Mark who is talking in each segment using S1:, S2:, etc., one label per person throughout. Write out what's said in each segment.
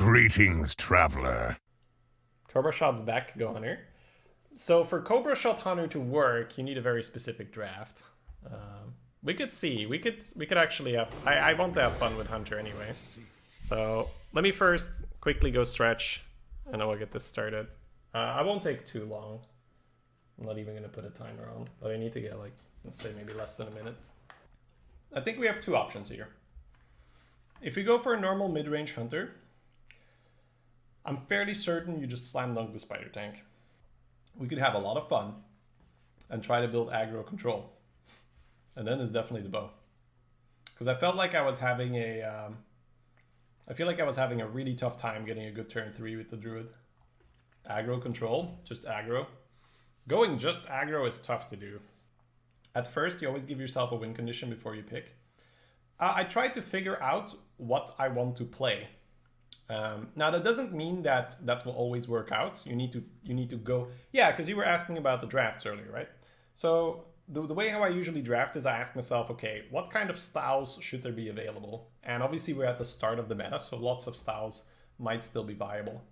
S1: Greetings, traveler.
S2: Cobra Shot's back, go Hunter. So for Cobra Shot Hunter to work, you need a very specific draft. We could see, we could actually have, I want to have fun with Hunter anyway. So let me first quickly go stretch and then we'll get this started. I won't take too long. I'm not even gonna put a timer on, but I need to get like, let's say maybe less than a minute. I think we have two options here. If we go for a normal mid-range Hunter, I'm fairly certain you just slam dunk the Spider Tank. We could have a lot of fun and try to build aggro control. And then it's definitely the bow. Because I felt like I was having a, I feel like I was having a really tough time getting a good turn 3 with the Druid. Aggro control, just aggro. Going just aggro is tough to do. At first, you always give yourself a win condition before you pick. I tried to figure out what I want to play. Now that doesn't mean that that will always work out. You need to go, yeah, because you were asking about the drafts earlier, right? So the way how I usually draft is I ask myself, okay, what kind of styles should there be available? And obviously we're at the start of the meta, so lots of styles might still be viable.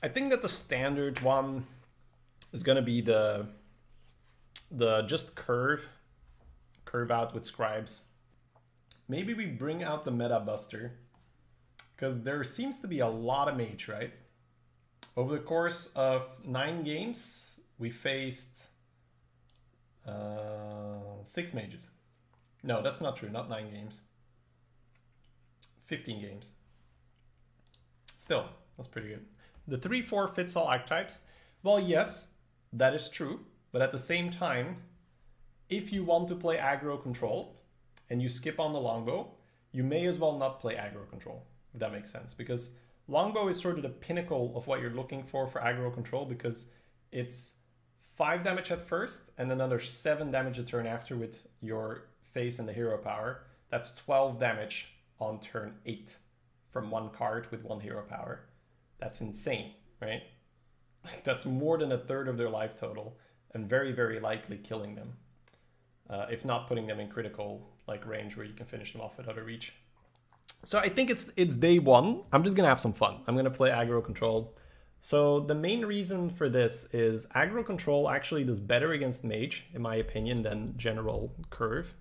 S2: I think that the standard one is going to be the just curve out with scribes. Maybe we bring out the meta buster, because there seems to be a lot of mage, right? Over the course of 9 games, we faced 6 mages. No, that's not true, not 9 games. 15 games. Still, that's pretty good. The 3-4 fits all archetypes. Well, yes, that is true. But at the same time, if you want to play aggro control and you skip on the longbow, you may as well not play aggro control, if that makes sense. Because longbow is sort of the pinnacle of what you're looking for aggro control, because it's 5 damage at first and another 7 damage a turn after with your face and the hero power. That's 12 damage on turn 8 from one card with 1 hero power. That's insane, right? Like that's more than a third of their life total and very, very likely killing them. If not putting them in critical like range where you can finish them off without a reach. So I think it's day one. I'm just gonna have some fun. I'm gonna play aggro control. So the main reason for this is aggro control actually does better against mage, in my opinion, than general curve.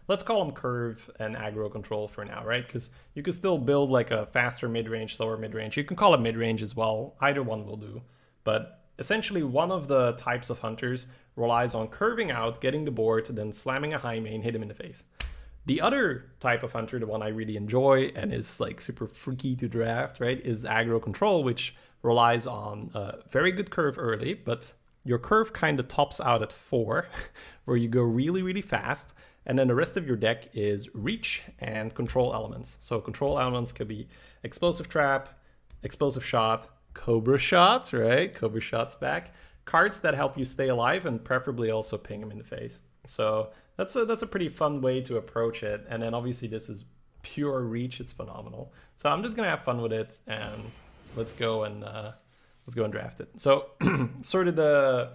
S2: Let's call them curve and aggro control for now, right? Because you can still build like a faster mid-range, slower mid-range. You can call it mid-range as well. Either one will do. But essentially one of the types of hunters relies on curving out, getting the board, then slamming a high main, hit him in the face. The other type of hunter, the one I really enjoy and is like super freaky to draft, right, is aggro control, which relies on a very good curve early, but your curve kind of tops out at 4, where you go really, really fast. And then the rest of your deck is reach and control elements. So control elements could be explosive trap, explosive shot, Cobra Shot, right? Cobra Shot's back. Cards that help you stay alive and preferably also ping him in the face. So that's a pretty fun way to approach it. And then obviously this is pure reach. It's phenomenal. So I'm just gonna have fun with it and let's go and draft it. So sort of the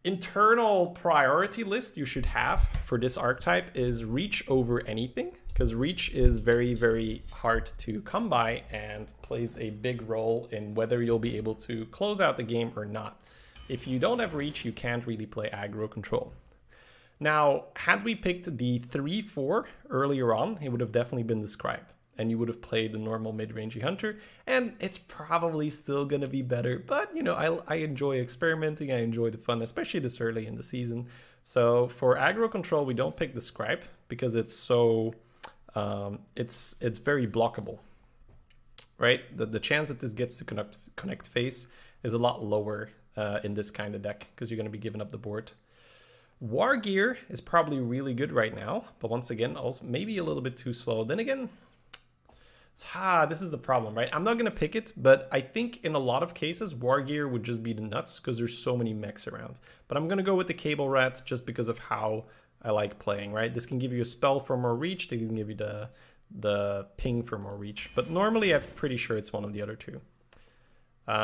S2: internal priority list you should have for this archetype is reach over anything, because reach is very, very hard to come by and plays a big role in whether you'll be able to close out the game or not. If you don't have reach, you can't really play aggro control. Now, had we picked the 3-4 earlier on, it would have definitely been the scribe, and you would have played the normal mid-rangey hunter, and it's probably still going to be better. But, you know, I enjoy experimenting. I enjoy the fun, especially this early in the season. So for aggro control, we don't pick the scribe because it's so, it's very blockable, right? The chance that this gets to connect face is a lot lower in this kind of deck because you're going to be giving up the board. War Gear is probably really good right now, but once again, also maybe a little bit too slow. Then again, this is the problem, right? I'm not going to pick it, but I think in a lot of cases, War Gear would just be the nuts because there's so many mechs around. But I'm going to go with the Cable Rat just because of how I like playing, right? This can give you a spell for more reach. This can give you the ping for more reach. But normally, I'm pretty sure it's one of the other two.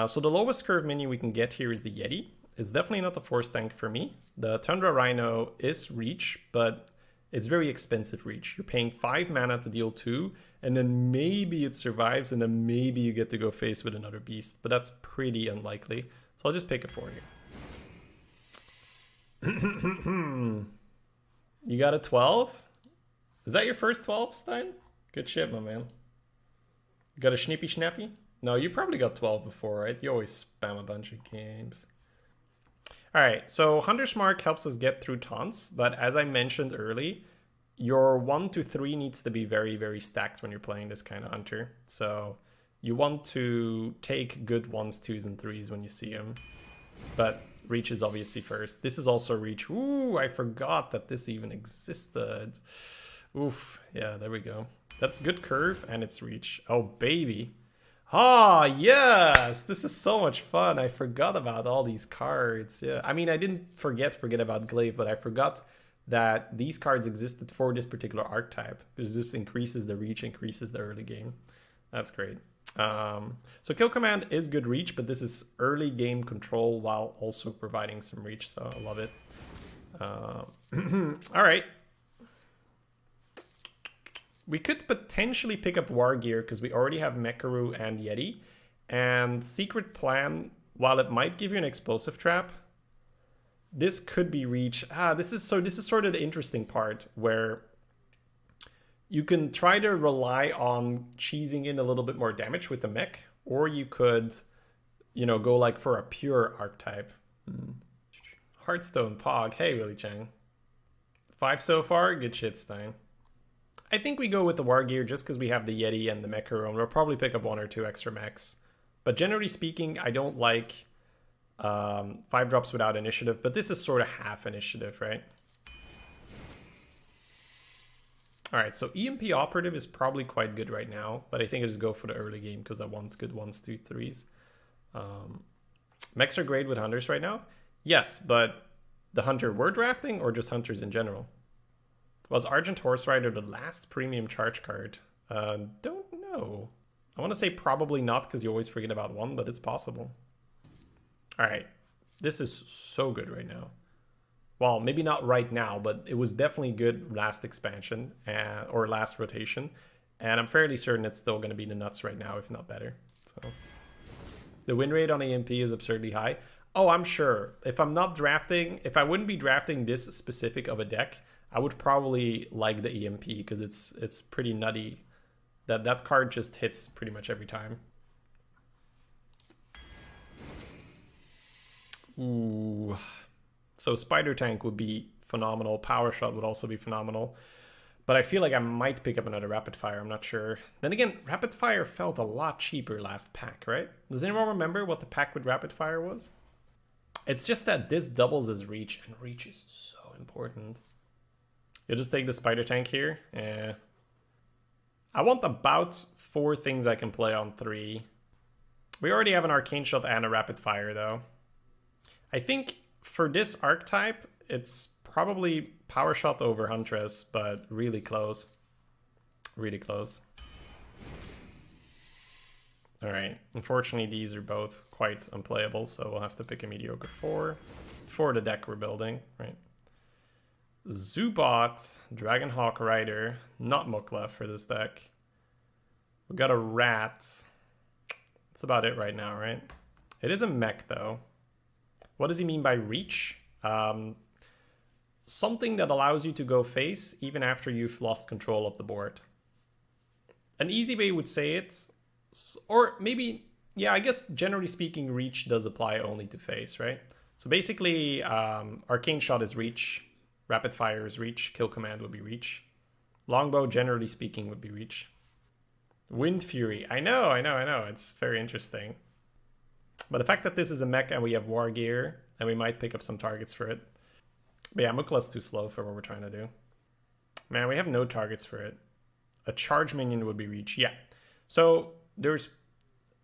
S2: So the lowest curve minion we can get here is the Yeti. It's definitely not the force tank for me. The Tundra Rhino is reach, but it's very expensive reach. You're paying 5 mana to deal 2, and then maybe it survives, and then maybe you get to go face with another beast, but that's pretty unlikely. So I'll just pick a 4 here. You got a 12? Is that your first 12, Stein? Good shit, my man. You got a Schnippy Schnappy? No, you probably got 12 before, right? You always spam a bunch of games. Alright, so Hunter's Mark helps us get through taunts, but as I mentioned early, your 1 to 3 needs to be very, very stacked when you're playing this kind of Hunter. So you want to take good 1s, 2s, and 3s when you see them. But reach is obviously first. This is also reach. Ooh, I forgot that this even existed. Oof, yeah, there we go. That's good curve, and it's reach. Oh, baby. Ah, yes! This is so much fun. I forgot about all these cards. Yeah, I mean, I didn't forget about Glaive, but I forgot that these cards existed for this particular archetype. Because this increases the reach, increases the early game. That's great. So Kill Command is good reach, but this is early game control while also providing some reach, so I love it. All right. We could potentially pick up War Gear because we already have Mekaru and Yeti. And Secret Plan, while it might give you an explosive trap, this could be reach. This is sort of the interesting part where you can try to rely on cheesing in a little bit more damage with the mech, or you could, you know, go like for a pure archetype. Hearthstone Pog. Hey, Willie Chang. 5 so far. Good shit, Stein. I think we go with the War Gear just because we have the Yeti and the Mekaru, and we'll probably pick up 1 or 2 extra mechs. But generally speaking, I don't like 5 drops without initiative, but this is sort of half initiative, right? Alright, so EMP Operative is probably quite good right now, but I think I just go for the early game because I want good 1s, 2, 3s. Mechs are great with Hunters right now? Yes, but the Hunter we're drafting or just Hunters in general? Was Argent Horse Rider the last premium charge card? Don't know. I want to say probably not because you always forget about 1, but it's possible. Alright, this is so good right now. Well, maybe not right now, but it was definitely good last expansion or last rotation. And I'm fairly certain it's still going to be the nuts right now, if not better. So the win rate on EMP is absurdly high. Oh, I'm sure. If I'm not drafting, if I wouldn't be drafting this specific of a deck, I would probably like the EMP because it's pretty nutty. That card just hits pretty much every time. Ooh. So Spider Tank would be phenomenal. Power Shot would also be phenomenal. But I feel like I might pick up another Rapid Fire. I'm not sure. Then again, Rapid Fire felt a lot cheaper last pack, right? Does anyone remember what the pack with Rapid Fire was? It's just that this doubles as reach, and reach is so important. You'll just take the Spider Tank here. Yeah. I want about 4 things I can play on 3. We already have an Arcane Shot and a Rapid Fire, though. I think for this archetype, it's probably Power Shot over Huntress, but really close. Really close. Alright, unfortunately these are both quite unplayable, so we'll have to pick a mediocre 4 for the deck we're building, right? Zubot, Dragonhawk Rider, not Mukla for this deck. We got a Rat. That's about it right now, right? It is a mech though. What does he mean by reach? Something that allows you to go face even after you've lost control of the board. An easy way would say it, or maybe, yeah, I guess generally speaking, reach does apply only to face, right? So basically, Arcane Shot is reach, Rapid Fire is reach, Kill Command would be reach. Longbow, generally speaking, would be reach. Wind Fury, I know, it's very interesting. But the fact that this is a mech and we have War Gear, and we might pick up some targets for it. But yeah, Mukla's too slow for what we're trying to do. Man, we have no targets for it. A charge minion would be reach, yeah. So there's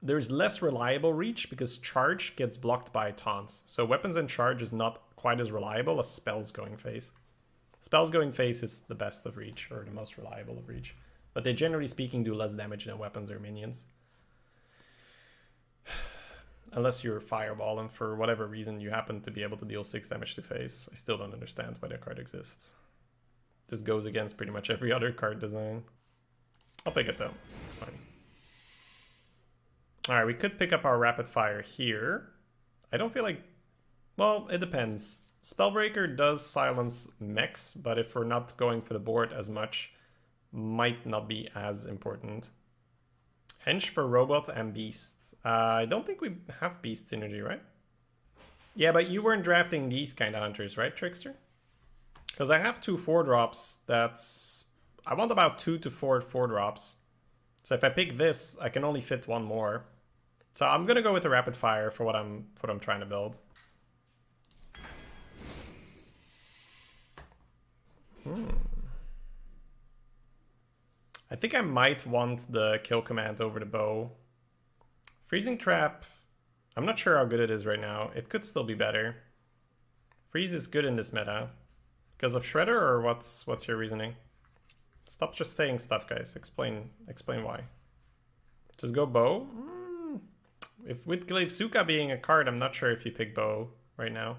S2: less reliable reach because charge gets blocked by taunts. So weapons and charge is not quite as reliable as spells going face. Spells going face is the best of reach, or the most reliable of reach. But they generally speaking do less damage than weapons or minions. Unless you're Fireball and for whatever reason you happen to be able to deal 6 damage to face. I still don't understand why that card exists. This goes against pretty much every other card design. I'll pick it though, it's fine. Alright, we could pick up our rapid fire here. I don't feel like, well, it depends. Spellbreaker does silence mechs, but if we're not going for the board as much, might not be as important. Henge for robot and beast. I don't think we have beast synergy, right? Yeah, but you weren't drafting these kind of hunters, right, Trickster? Because I have 2 4-drops. That's... I want about 2 to 4 4-drops. So if I pick this, I can only fit 1 more. So I'm gonna go with the rapid fire for what I'm trying to build. I think I might want the kill command over the bow. Freezing trap, I'm not sure how good it is right now. It could still be better. Freeze is good in this meta. Because of Shredder, or what's your reasoning? Stop just saying stuff, guys. Explain why. Just go bow? If with Glaive Suka being a card, I'm not sure if you pick bow right now.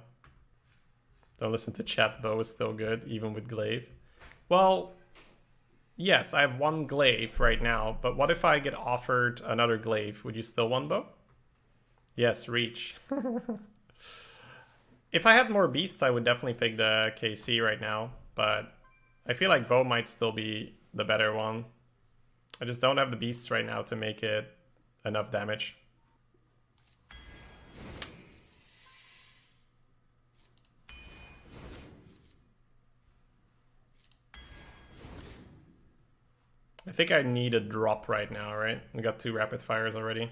S2: Don't listen to chat, bow is still good, even with Glaive. Well, yes, I have 1 Glaive right now, but what if I get offered another Glaive? Would you still want bow? Yes, reach. If I had more beasts, I would definitely pick the KC right now, but I feel like bow might still be the better one. I just don't have the beasts right now to make it enough damage. I think I need a drop right now, right? We got 2 rapid fires already.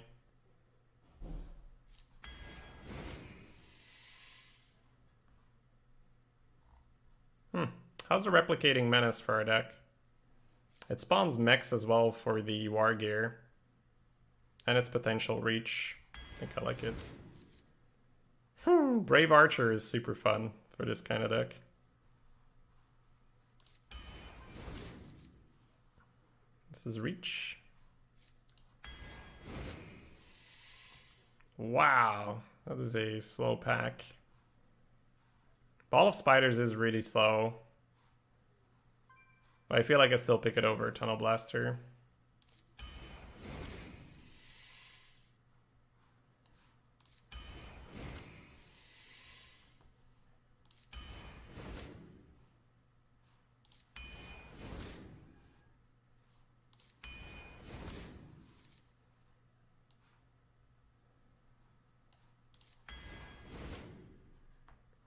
S2: How's the replicating menace for our deck? It spawns mechs as well for the war gear. And its potential reach. I think I like it. Brave Archer is super fun for this kind of deck. This is reach. Wow, that is a slow pack. Ball of Spiders is really slow. But I feel like I still pick it over Tunnel Blaster.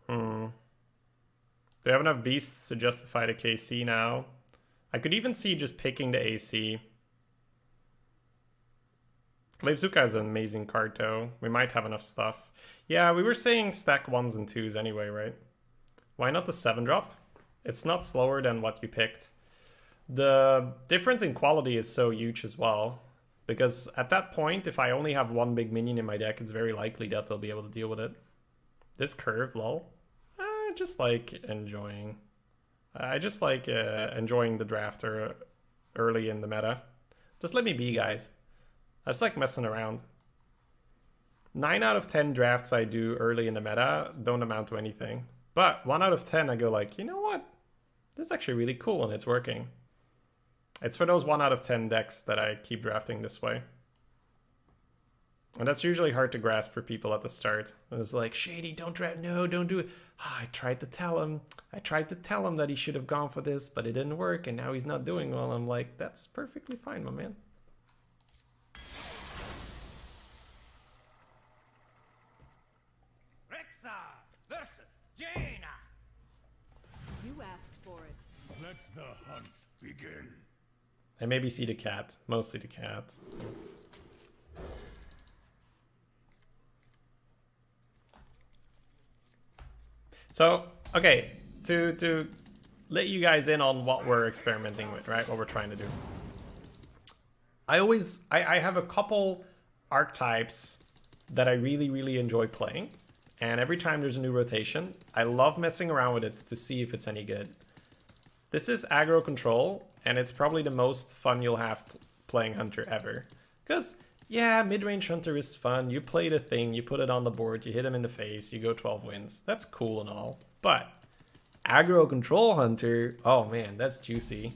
S2: Do I have enough beasts to justify the KC now? I could even see just picking the AC. Glaive Suka is an amazing card though. We might have enough stuff. Yeah, we were saying stack 1s and 2s anyway, right? Why not the 7-drop? It's not slower than what you picked. The difference in quality is so huge as well. Because at that point, if I only have 1 big minion in my deck, it's very likely that they'll be able to deal with it. This curve, lol. I just like enjoying. I just like enjoying the draft early in the meta. Just let me be, guys. I just like messing around. 9 out of 10 drafts I do early in the meta don't amount to anything. But 1 out of 10 I go like, you know what? This is actually really cool and it's working. It's for those 1 out of 10 decks that I keep drafting this way. And that's usually hard to grasp for people at the start. It was like, Shady, don't draft, no, don't do it. Oh, I tried to tell him that he should have gone for this, but it didn't work, and now he's not doing well. I'm like, that's perfectly fine, my man.
S3: Rexa versus Jaina.
S4: You asked for it.
S1: Let the hunt begin.
S2: I maybe see the cat, mostly the cat. So, okay, to let you guys in on what we're experimenting with, right? What we're trying to do. I have a couple archetypes that I really enjoy playing. And every time there's a new rotation, I love messing around with it to see if it's any good. This is aggro control, and it's probably the most fun you'll have playing Hunter ever. Because, yeah, mid-range Hunter is fun. You play the thing, you put it on the board, you hit him in the face, you go 12 wins. That's cool and all. But Aggro Control Hunter. Oh man, that's juicy.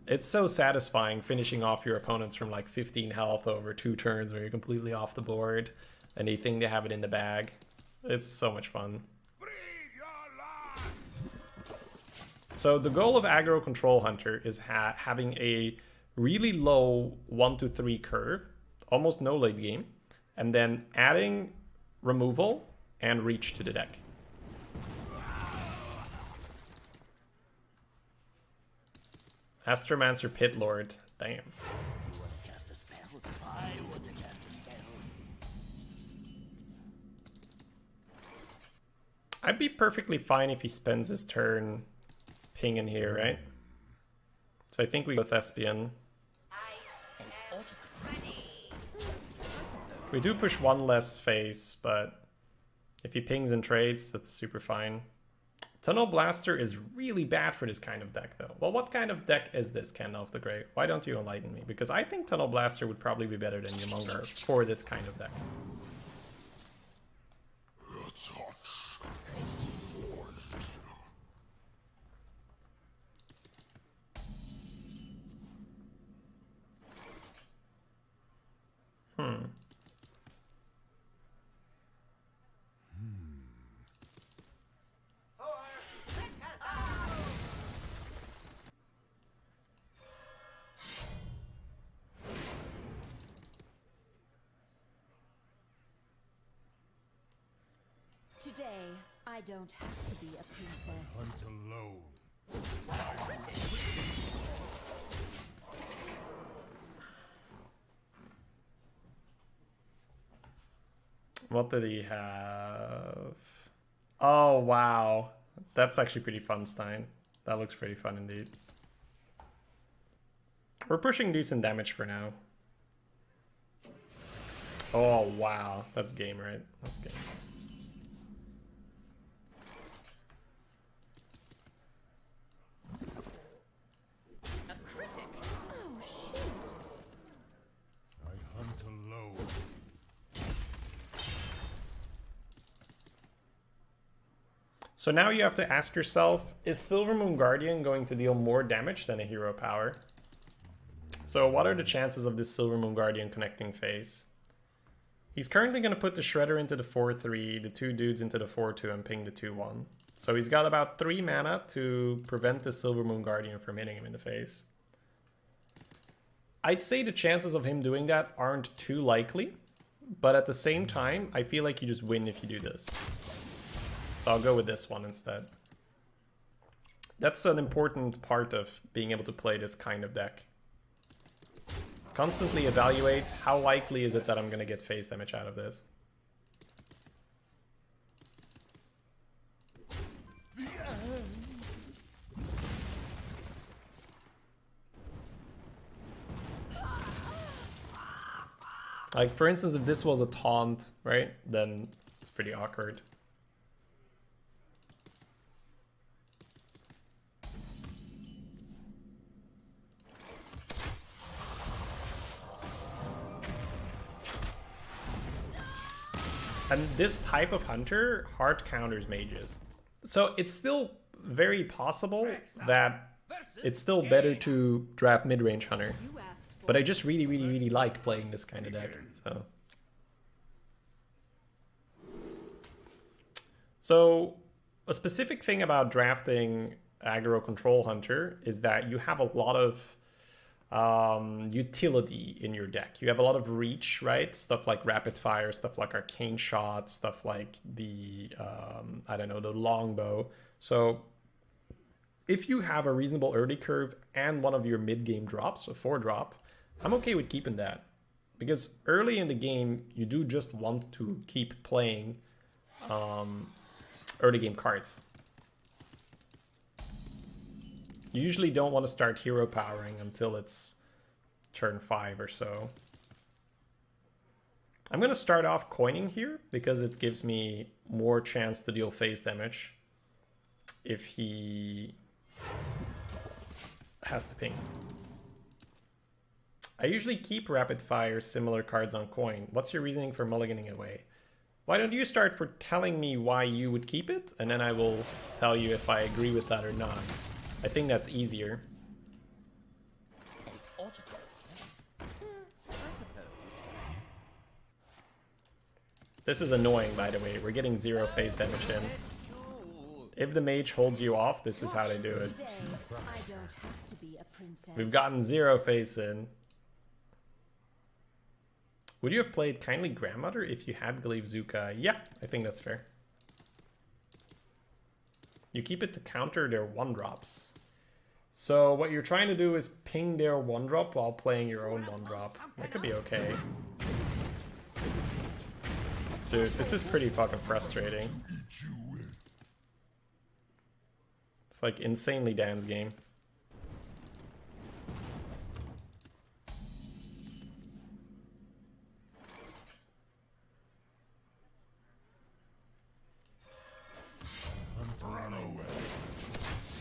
S2: It's so satisfying finishing off your opponents from like 15 health over 2 turns where you're completely off the board and they think they have it in the bag. It's so much fun. So the goal of Aggro Control Hunter is having a really low 1 to 3 curve, almost no late game, and then adding removal and reach to the deck. Astromancer Pit Lord. Damn.
S1: You want to cast a spell? I want to cast a spell.
S2: I'd be perfectly fine if he spends his turn pinging here, right? So I think we go Thespian. We do push 1 less face, but if he pings and trades, that's super fine. Tunnel Blaster is really bad for this kind of deck, though. Well, what kind of deck is this, Candle of the Grey? Why don't you enlighten me? Because I think Tunnel Blaster would probably be better than Yamungar for this kind of deck.
S4: Today, I don't have to be a princess.
S1: Hunt alone.
S2: What did he have? Oh, wow. That's actually pretty fun, Stein. That looks pretty fun indeed. We're pushing decent damage for now. Oh, wow. That's game, right? That's game.
S1: I hunt alone.
S2: So now you have to ask yourself, is Silvermoon Guardian going to deal more damage than a hero power? So what are the chances of this Silvermoon Guardian connecting phase? He's currently going to put the Shredder into the 4-3, the 2 dudes into the 4-2, and ping the 2-1. So he's got about 3 mana to prevent the Silvermoon Guardian from hitting him in the face. I'd say the chances of him doing that aren't too likely, but at the same time, I feel like you just win if you do this. So I'll go with this one instead. That's an important part of being able to play this kind of deck. Constantly evaluate how likely is it that I'm going to get phase damage out of this. Like, for instance, if this was a taunt, right, then it's pretty awkward. And this type of hunter hard counters mages. So it's still very possible that it's still better to draft mid-range hunter.
S4: You asked for
S2: But I just really like playing this kind of deck. So a specific thing about drafting Aggro Control Hunter is that you have a lot of utility in your deck. You have a lot of reach, right? Stuff like Rapid Fire, stuff like Arcane Shot, stuff like the, I don't know, the Longbow. So if you have a reasonable early curve and one of your mid-game drops, a 4-drop, I'm okay with keeping that. Because early in the game, you do just want to keep playing early game cards. You usually don't want to start hero powering until it's turn 5 or so. I'm going to start off coining here because it gives me more chance to deal phase damage if he has to ping. I usually keep Rapid Fire similar cards on coin. What's your reasoning for mulliganing away? Why don't you start for telling me why you would keep it, and then I will tell you if I agree with that or not. I think that's easier. This is annoying, by the way. We're getting 0 phase damage in. If the mage holds you off, this is how they do it.
S4: Today, I don't have to be a princess.
S2: We've gotten 0 phase in. Would you have played Kindly Grandmother if you had Glaive Zuka? Yeah, I think that's fair. You keep it to counter their 1-drops. So what you're trying to do is ping their 1-drop while playing your own 1-drop. That could be okay. Dude, this is pretty fucking frustrating. It's like insanely Dan's game.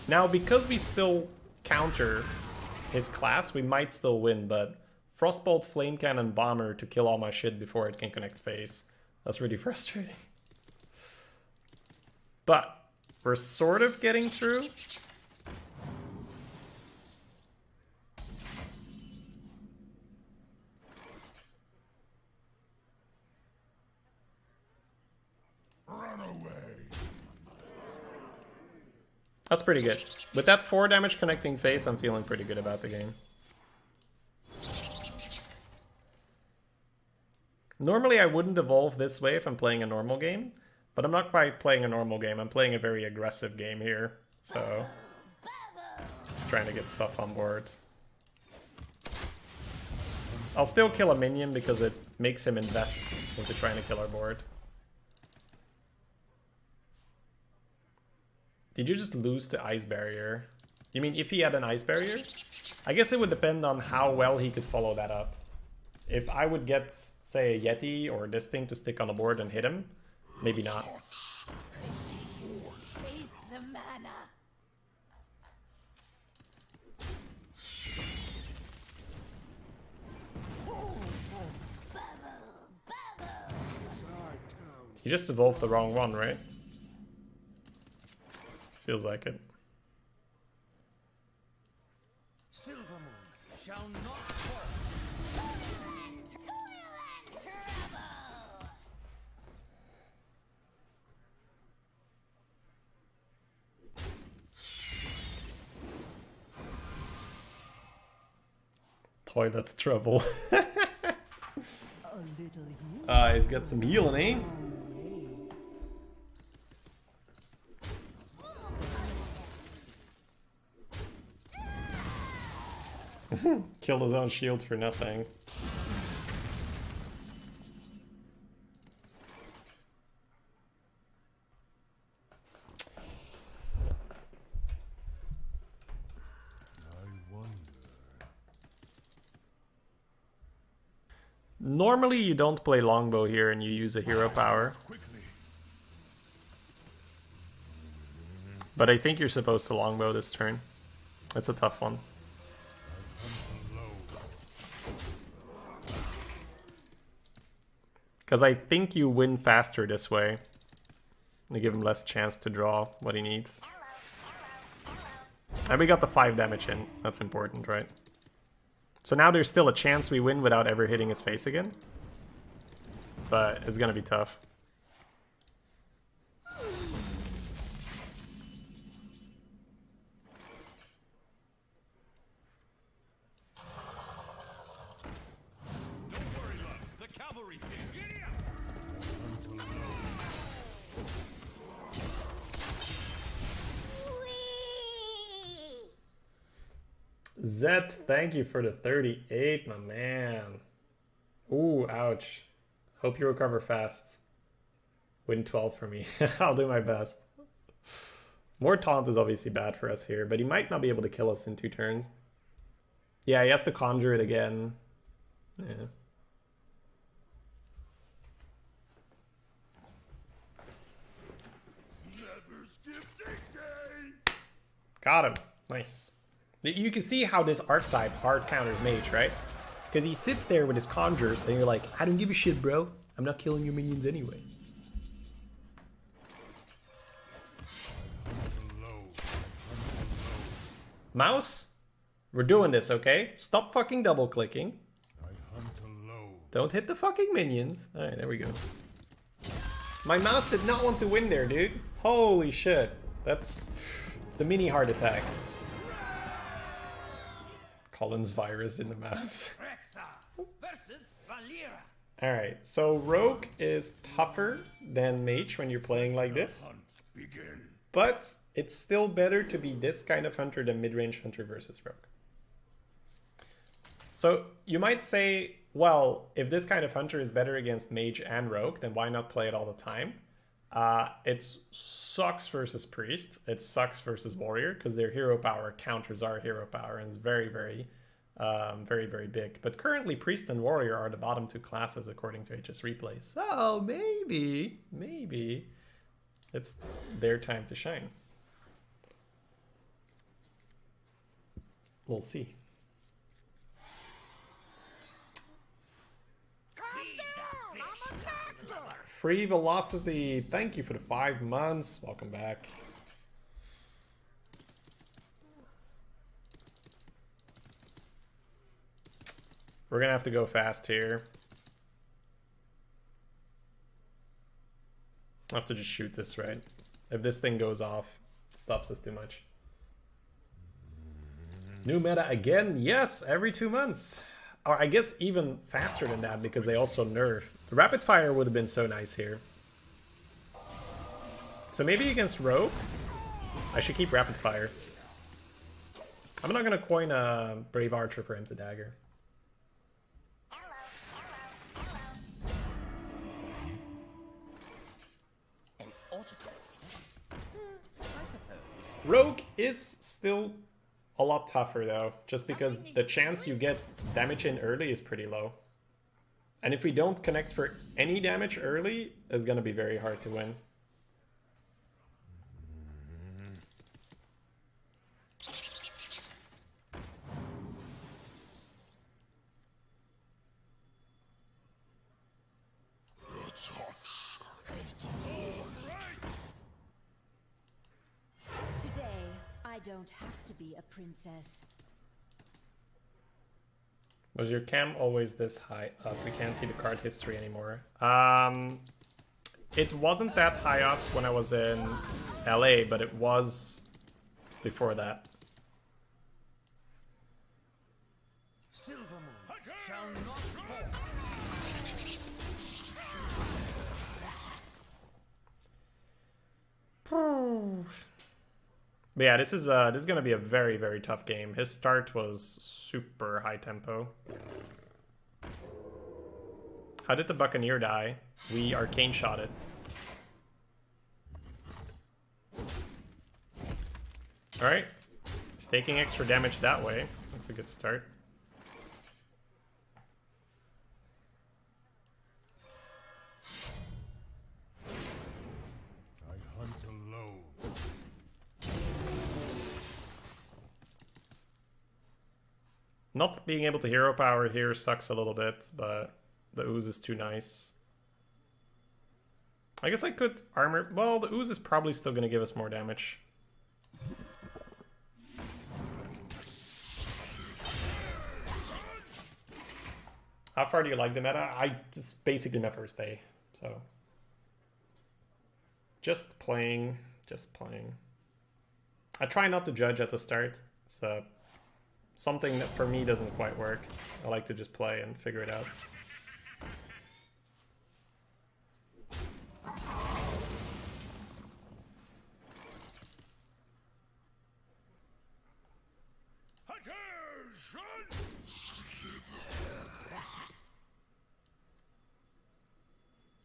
S2: Now, because we still counter his class, we might still win, but Frostbolt, Flame Cannon, Bomber to kill all my shit before it can connect phase. That's really frustrating. But we're sort of getting through.
S5: Run away.
S2: That's pretty good. With that 4 damage connecting phase, I'm feeling pretty good about the game. Normally I wouldn't evolve this way if I'm playing a normal game, but I'm not quite playing a normal game. I'm playing a very aggressive game here, so just trying to get stuff on board. I'll still kill a minion because it makes him invest into trying to kill our board. Did you just lose to Ice Barrier? You mean if he had an Ice Barrier? I guess it would depend on how well he could follow that up. If I would get, say, a Yeti or this thing to stick on the board and hit him, maybe not.
S4: Face the mana.
S2: He just evolved the wrong one, right? Feels like it.
S3: Silver Moon shall not fall.
S2: Toilet's trouble.
S4: A little
S2: He's got some healing, eh? Killed his own shield for nothing. Normally you don't play longbow here and you use a hero power. But I think you're supposed to longbow this turn. That's a tough one. Because I think you win faster this way. You give him less chance to draw what he needs. And we got the 5 damage in. That's important, right? So now there's still a chance we win without ever hitting his face again. But it's gonna be tough. Zet, thank you for the 38, my man. Ooh, ouch. Hope you recover fast. Win 12 for me. I'll do my best. More taunt is obviously bad for us here, but he might not be able to kill us in 2 turns. Yeah, he has to conjure it again. Yeah. Got him. Nice. You can see how this archetype hard counters Mage, right? Because he sits there with his conjures and you're like, I don't give a shit, bro. I'm not killing your minions anyway. Mouse, we're doing this, okay? Stop fucking double clicking.
S5: I hunt alone.
S2: Don't hit the fucking minions. All right, there we go. My mouse did not want to win there, dude. Holy shit. That's the mini heart attack. Collins virus in the mouse.
S3: Rexa versus Valera.
S2: Alright, so Rogue is tougher than Mage when you're playing like this.
S5: Hunt begin.
S2: But it's still better to be this kind of hunter than mid-range hunter versus Rogue. So you might say, well, if this kind of hunter is better against Mage and Rogue, then why not play it all the time? It sucks versus Priest. It sucks versus Warrior because their hero power counters our hero power and it's very, very big. But currently, Priest and Warrior are the bottom two classes according to HS Replay. So maybe it's their time to shine. We'll see. Free Velocity, thank you for the 5 months. Welcome back. We're gonna have to go fast here. I'll have to just shoot this, right? If this thing goes off, it stops us too much. New meta again? Yes, every 2 months. Or I guess even faster than that because they also nerf. The rapid fire would have been so nice here. So maybe against Rogue, I should keep rapid fire. I'm not gonna coin a Brave Archer for him to dagger. Rogue is still a lot tougher though, just because the chance you get damage in early is pretty low. And if we don't connect for any damage early, it's gonna be very hard to win.
S4: I don't have to be a princess.
S2: Was your cam always this high up? We can't see the card history anymore. It wasn't that high up when I was in LA, but it was before that.
S3: Silvermoon shall not fall.
S2: But yeah, this is gonna be a very, very tough game. His start was super high tempo. How did the Buccaneer die? We arcane shot it. Alright. He's taking extra damage that way. That's a good start.
S5: I hunt alone.
S2: Not being able to hero power here sucks a little bit, but the ooze is too nice. I guess I could armor... Well, the ooze is probably still going to give us more damage. How far do you like the meta? It's basically my first day, so... Just playing. I try not to judge at the start. It's something that for me doesn't quite work. I like to just play and figure it out.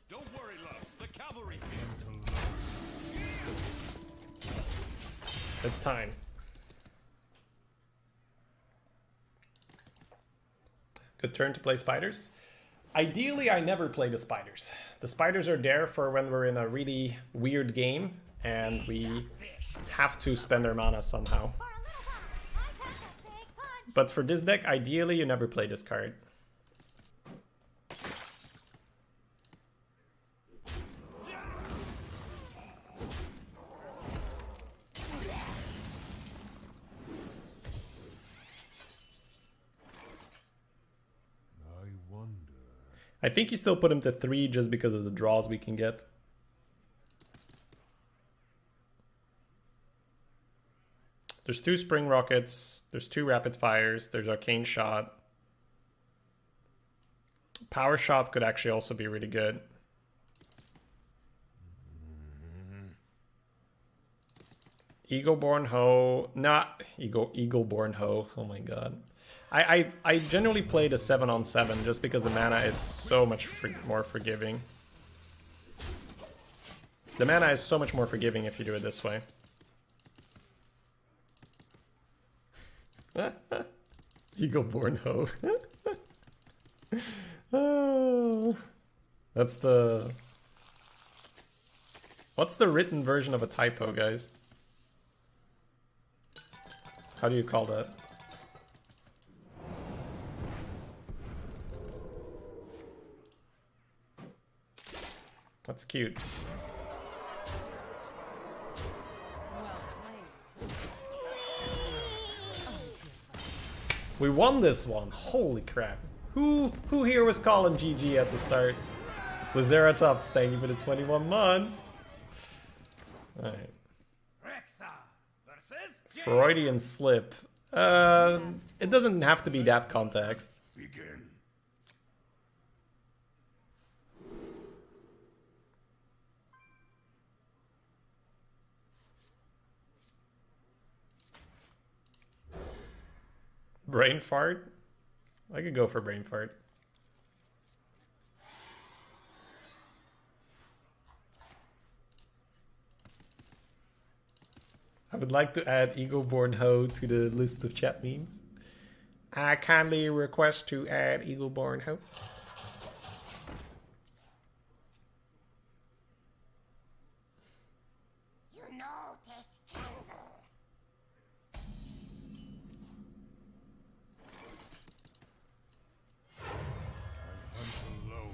S3: Don't worry, love. The cavalry's
S2: It's time. Good turn to play spiders. Ideally, I never play the spiders. The spiders are there for when we're in a really weird game and we have to spend our mana somehow. But for this deck, ideally, you never play this card. I think you still put him to 3 just because of the draws we can get. There's 2 Spring Rockets, there's 2 Rapid Fires, there's Arcane Shot. Power Shot could actually also be really good. Eagleborn Hoe, not Eagleborn Hoe, oh my god. I generally play the 7-on-7 just because the mana is so much more forgiving. The mana is so much more forgiving if you do it this way. Eagleborn Hoe. Oh, that's the... What's the written version of a typo, guys? How do you call that? That's cute. We won this one. Holy crap. Who here was calling GG at the start? Lazeratops, thank you for the 21 months. Alright. Freudian slip. It doesn't have to be that context.
S5: Begin.
S2: Brain fart? I could go for brain fart. I would like to add Eagleborn Hoe to the list of chat memes. I kindly request to add Eagleborn Hoe.
S1: You know, take candle.
S5: Hunt low.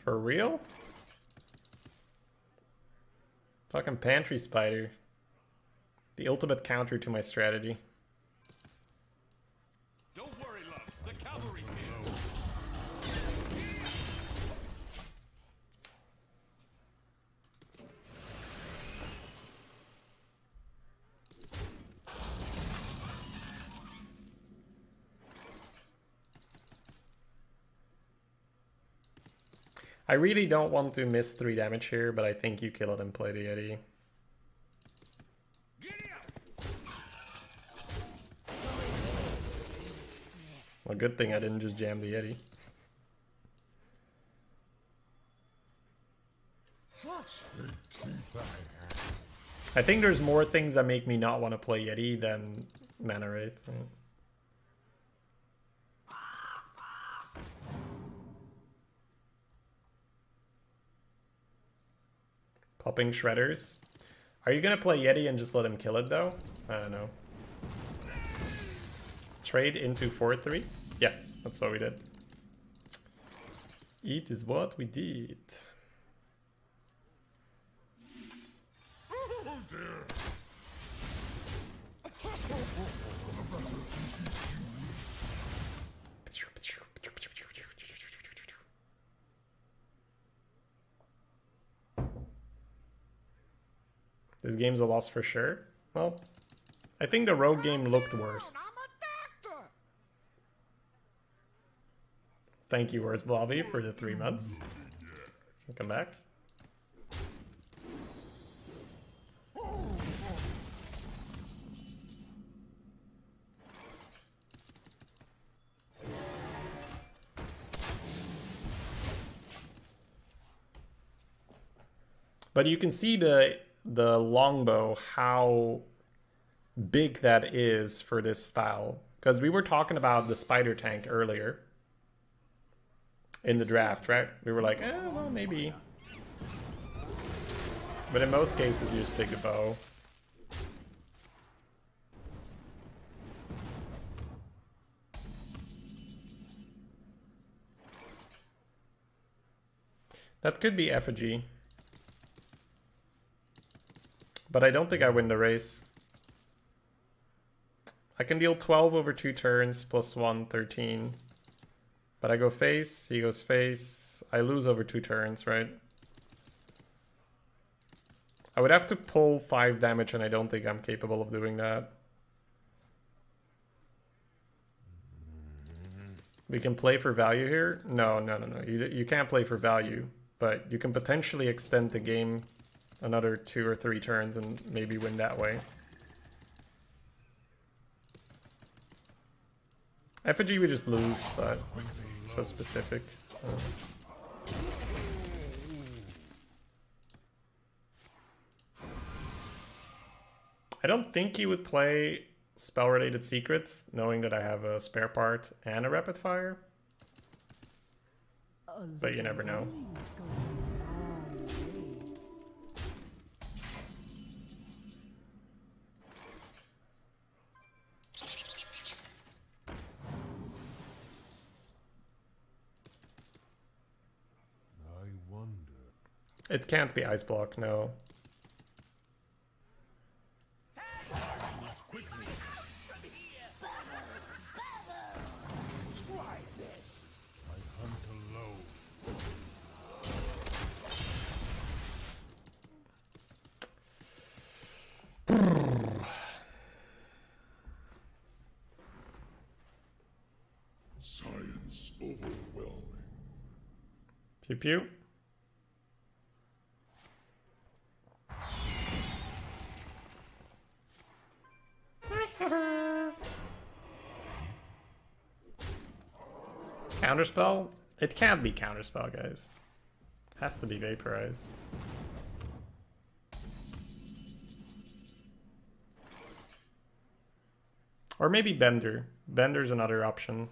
S2: For real? Fucking Pantry Spider. The ultimate counter to my strategy.
S3: Don't worry, loves. The cavalry's here.
S2: I really don't want to miss 3 damage here, but I think you kill it and play the Yeti.
S3: Giddy up!
S2: Well, good thing I didn't just jam the Yeti. I think there's more things that make me not want to play Yeti than Mana Wraith. Right? Popping Shredders. Are you gonna play Yeti and just let him kill it though? I don't know. Trade into 4-3? Yes, that's what we did. Eat is what we did. This game's a loss for sure. Well, I think the rogue game looked worse. Thank you, Where's Blobby, for the 3 months. Come back. But you can see the longbow, how big that is for this style. Because we were talking about the spider tank earlier in the draft, right? We were like, well, maybe. But in most cases, you just pick a bow. That could be effigy. But I don't think I win the race. I can deal 12 over 2 turns, plus 1, 13. But I go face, he goes face. I lose over 2 turns, right? I would have to pull 5 damage, and I don't think I'm capable of doing that. We can play for value here? No. You can't play for value, but you can potentially extend the game another 2 or 3 turns and maybe win that way. Effigy we just lose, but it's so specific. I don't think he would play spell-related secrets, knowing that I have a spare part and a rapid fire. But you never know.
S5: I wonder.
S2: It can't be Ice Block, no.
S5: Science overwhelming.
S2: Pew pew. Counterspell? It can't be counterspell, guys. Has to be vaporize. Or maybe Bender. Bender's another option.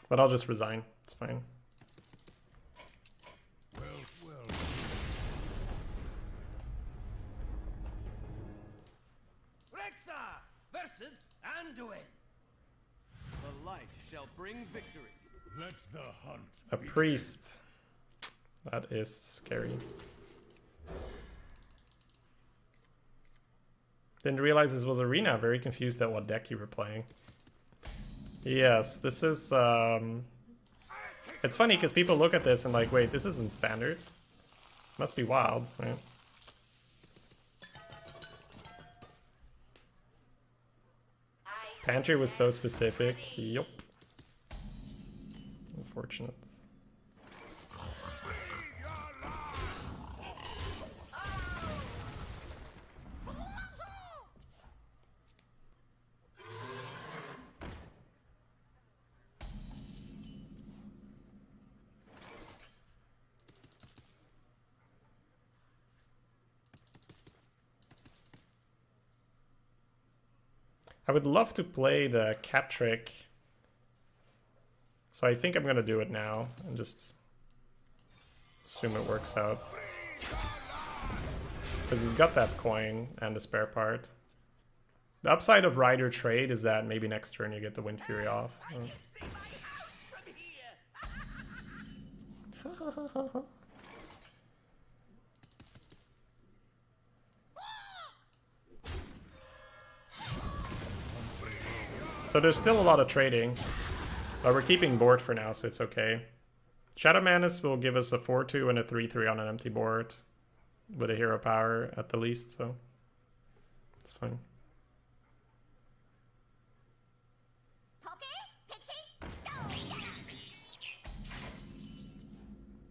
S2: But I'll just resign. It's fine.
S5: Well.
S3: Rexa versus Anduin. The light shall bring victory.
S5: Let the hunt.
S2: A priest. That is scary. Didn't realize this was Arena. Very confused at what deck you were playing. Yes, this is... It's funny because people look at this and like, wait, this isn't standard. Must be wild, right? Pantry was so specific. Yup. Unfortunate. I would love to play the cat trick. So I think I'm gonna do it now and just assume it works out. Because he's got that coin and the spare part. The upside of Rider trade is that maybe next turn you get the Wind Fury off. So there's still a lot of trading, but we're keeping board for now, so it's okay. Shadow Manus will give us a 4-2 and a 3-3 on an empty board with a hero power at the least, so it's fine.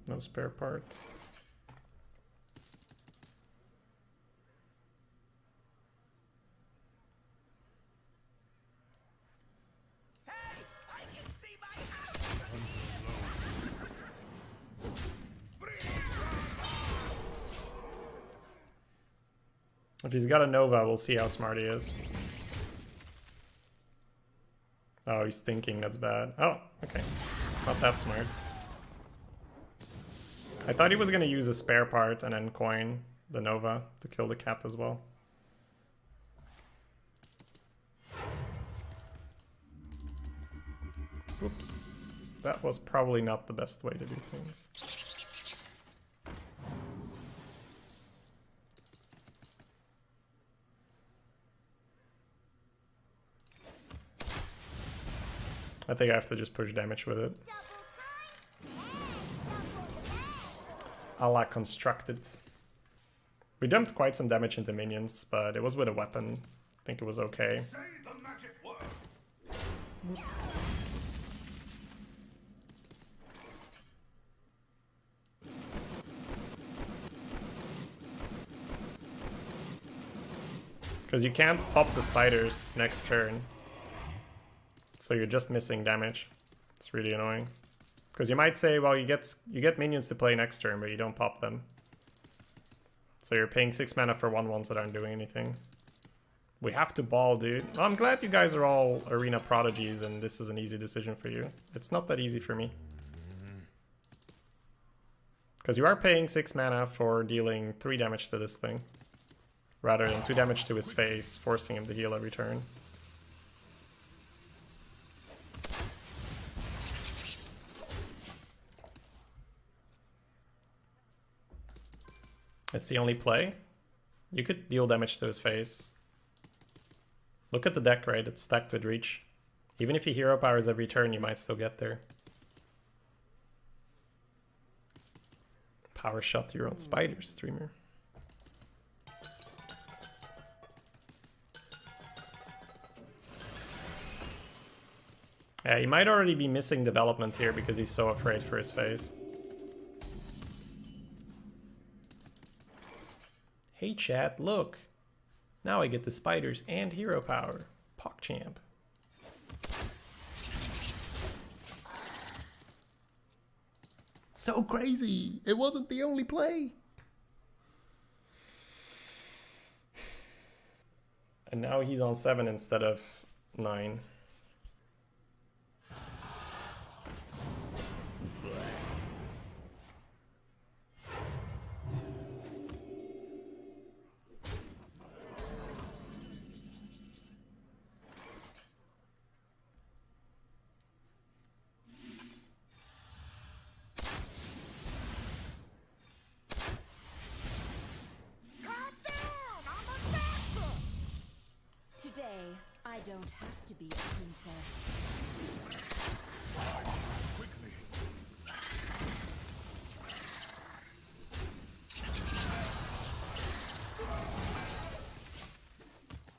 S2: No spare parts. If he's got a Nova, we'll see how smart he is. Oh, he's thinking, that's bad. Oh, okay. Not that smart. I thought he was going to use a spare part and then coin the Nova to kill the cat as well. Oops. That was probably not the best way to do things. I think I have to just push damage with it. I like constructed. We dumped quite some damage into minions, but it was with a weapon. I think it was okay.
S3: Say the magic word.
S2: Because you can't pop the spiders next turn. So you're just missing damage. It's really annoying. Because you might say, well, you get minions to play next turn, but you don't pop them. So you're paying 6 mana for 1/1s that aren't doing anything. We have to ball, dude. Well, I'm glad you guys are all arena prodigies and this is an easy decision for you. It's not that easy for me. Because you are paying 6 mana for dealing 3 damage to this thing. Rather than 2 damage to his face, forcing him to heal every turn. It's the only play. You could deal damage to his face. Look at the deck, right? It's stacked with reach. Even if he hero powers every turn, you might still get there. Power shot to your own spider, streamer. Yeah, he might already be missing development here because he's so afraid for his face. Hey chat, look! Now I get the spiders and hero power. PogChamp. So crazy! It wasn't the only play! And now he's on 7 instead of 9.
S4: Today, I don't have to be a princess.
S3: Quickly.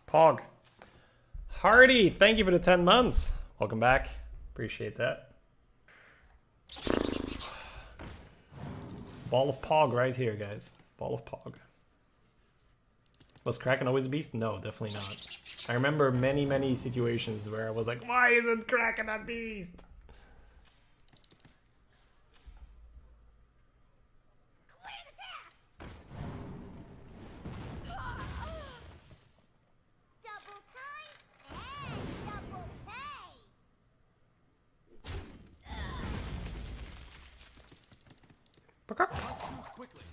S2: Pog. Hardy, thank you for the 10 months. Welcome back. Appreciate that. Ball of Pog right here, guys. Ball of Pog. Was Kraken always a beast? No, definitely not. I remember many, many situations where I was like, why isn't Kraken a beast?
S6: Double time and double pay.
S3: Choose quickly.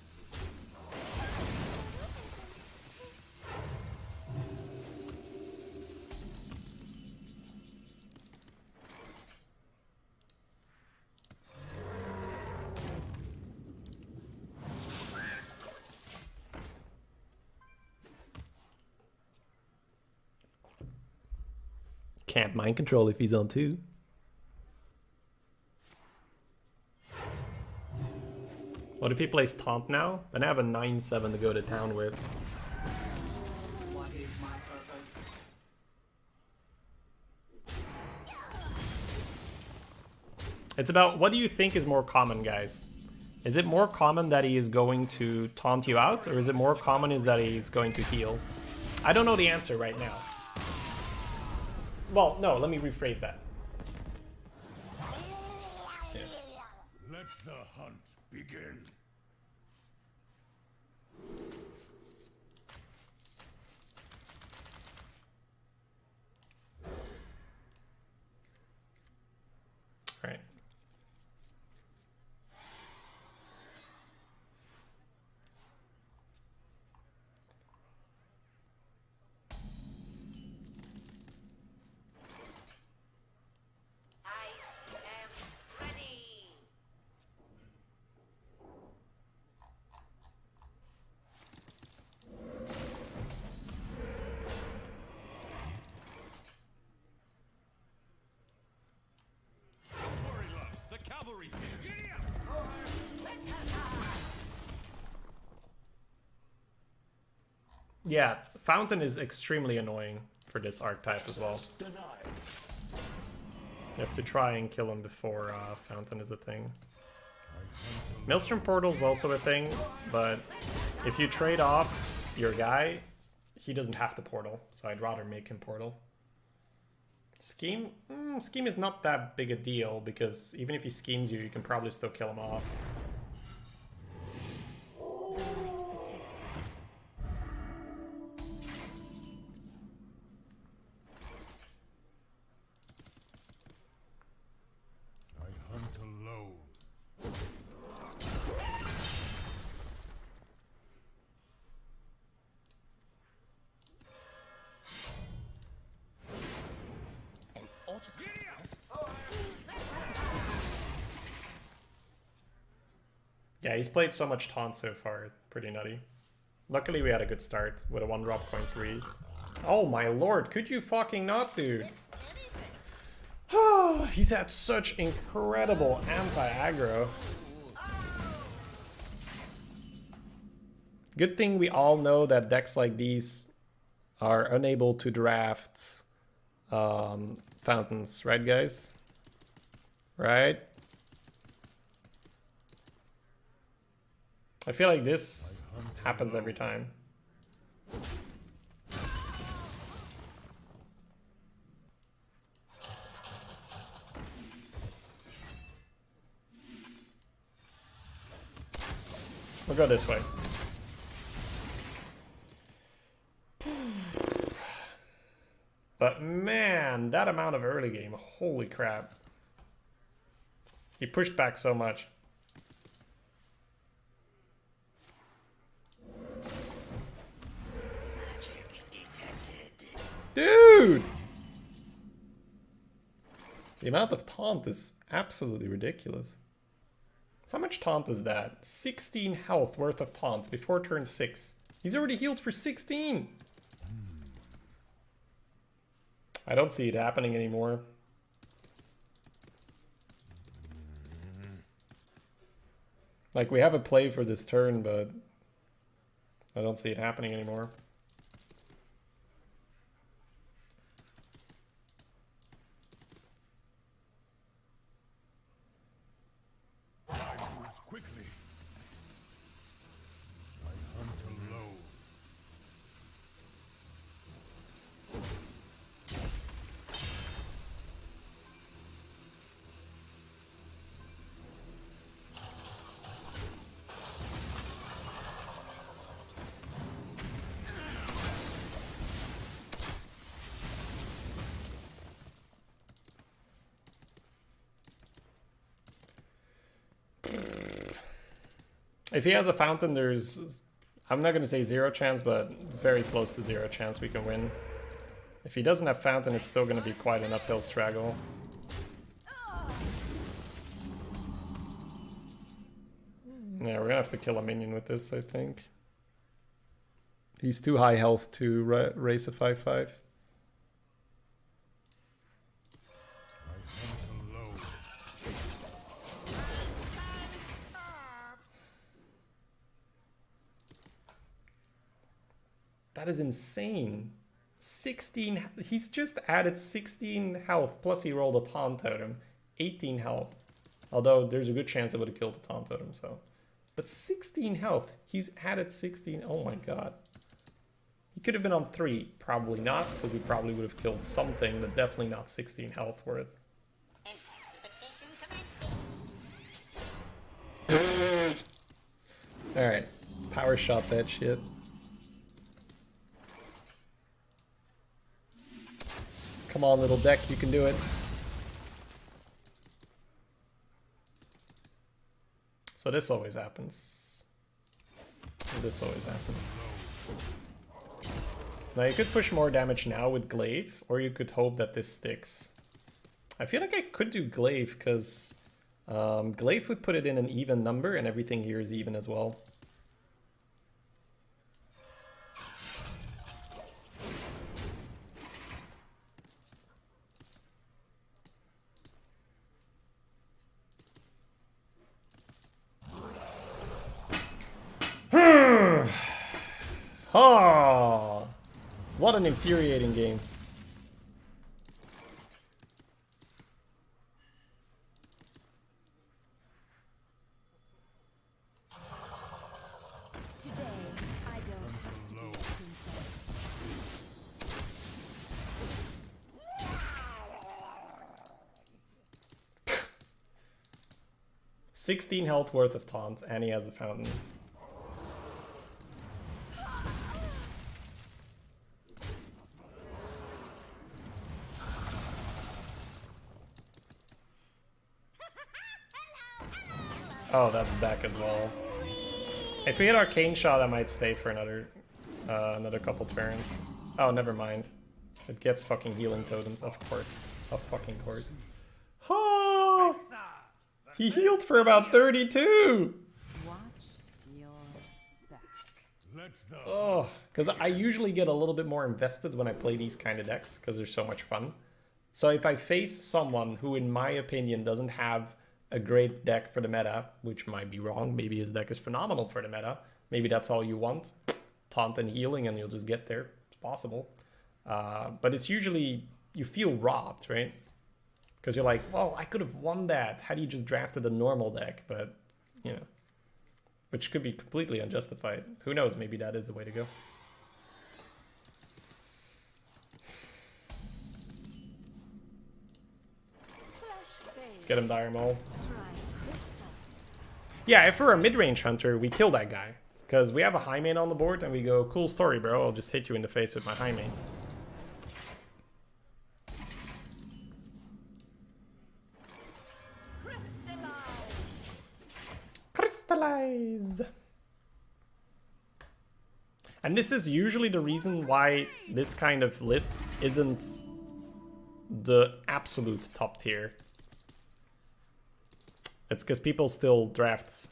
S2: Can't mind control if he's on 2. What if he plays Taunt now? Then I have a 9/7 to go to town with.
S7: What is my purpose?
S2: It's about, what do you think is more common, guys? Is it more common that he is going to taunt you out, or is it more common is that he's going to heal? I don't know the answer right now. Well, no, let me rephrase that. Yeah.
S5: Let the hunt begin.
S2: All right.
S6: I am ready.
S3: cavalry's here. Giddy up!
S2: Yeah, Fountain is extremely annoying for this archetype as well.
S1: Denied.
S2: You have to try and kill him before Fountain is a thing. Maelstrom Portal is also a thing, but if you trade off your guy, he doesn't have to portal, so I'd rather make him portal. Scheme? Scheme is not that big a deal, because even if he schemes you, you can probably still kill him off.
S5: I hunt alone.
S1: An autograph.
S2: Yeah, he's played so much taunt so far, pretty nutty. Luckily we had a good start with a 1-drop coin 3s. Oh my lord, could you fucking not, dude? He's had such incredible anti-aggro. Good thing we all know that decks like these are unable to draft fountains, right guys? Right? I feel like this happens every time. We'll go this way. But man, that amount of early game, holy crap. He pushed back so much. Dude! The amount of taunt is absolutely ridiculous. How much taunt is that? 16 health worth of taunt before turn 6. He's already healed for 16! I don't see it happening anymore. Like, we have a play for this turn, but I don't see it happening anymore.
S5: Quickly. I hunt alone.
S2: If he has a fountain, there's... I'm not going to say 0 chance, but very close to 0 chance we can win. If he doesn't have fountain, it's still going to be quite an uphill struggle. Yeah, we're going to have to kill a minion with this, I think. He's too high health to race a 5-5.
S5: I hunt alone.
S2: That is insane. 16... He's just added 16 health, plus he rolled a taunt totem. 18 health. Although there's a good chance it would have killed the taunt totem, so... But 16 health. He's added 16. Oh my god. He could have been on 3. Probably not, because we probably would have killed something, but definitely not 16 health worth. Alright. Power shot that shit. Come on, little deck, you can do it. So this always happens. This always happens. Now you could push more damage now with Glaive, or you could hope that this sticks. I feel like I could do Glaive, because Glaive would put it in an even number, and everything here is even as well. Oh, what an infuriating game.
S4: Today, I don't have to be a princess.
S2: $16 health worth of taunt, and he has the fountain. Oh, that's back as well. If we hit Arcane Shot, I might stay for another couple turns. Oh, never mind. It gets fucking healing totems, of course. Of fucking course. Oh, he healed for about 32!
S4: Watch your back.
S5: Let's go.
S2: Oh, because I usually get a little bit more invested when I play these kind of decks, because they're so much fun. So if I face someone who, in my opinion, doesn't have a great deck for the meta, which might be wrong, maybe his deck is phenomenal for the meta, maybe that's all you want, taunt and healing, and you'll just get there. It's possible. But it's usually, you feel robbed, right? Because you're like, well, I could have won that had you just drafted a normal deck, but, you know, which could be completely unjustified. Who knows, maybe that is the way to go.
S4: Flash fade.
S2: Get him, Dire Mole.
S4: Try this time.
S2: Yeah, if we're a mid-range hunter, we kill that guy. Because we have a high main on the board, and we go, cool story, bro. I'll just hit you in the face with my high main. Crystallize! And this is usually the reason why this kind of list isn't the absolute top tier. It's because people still draft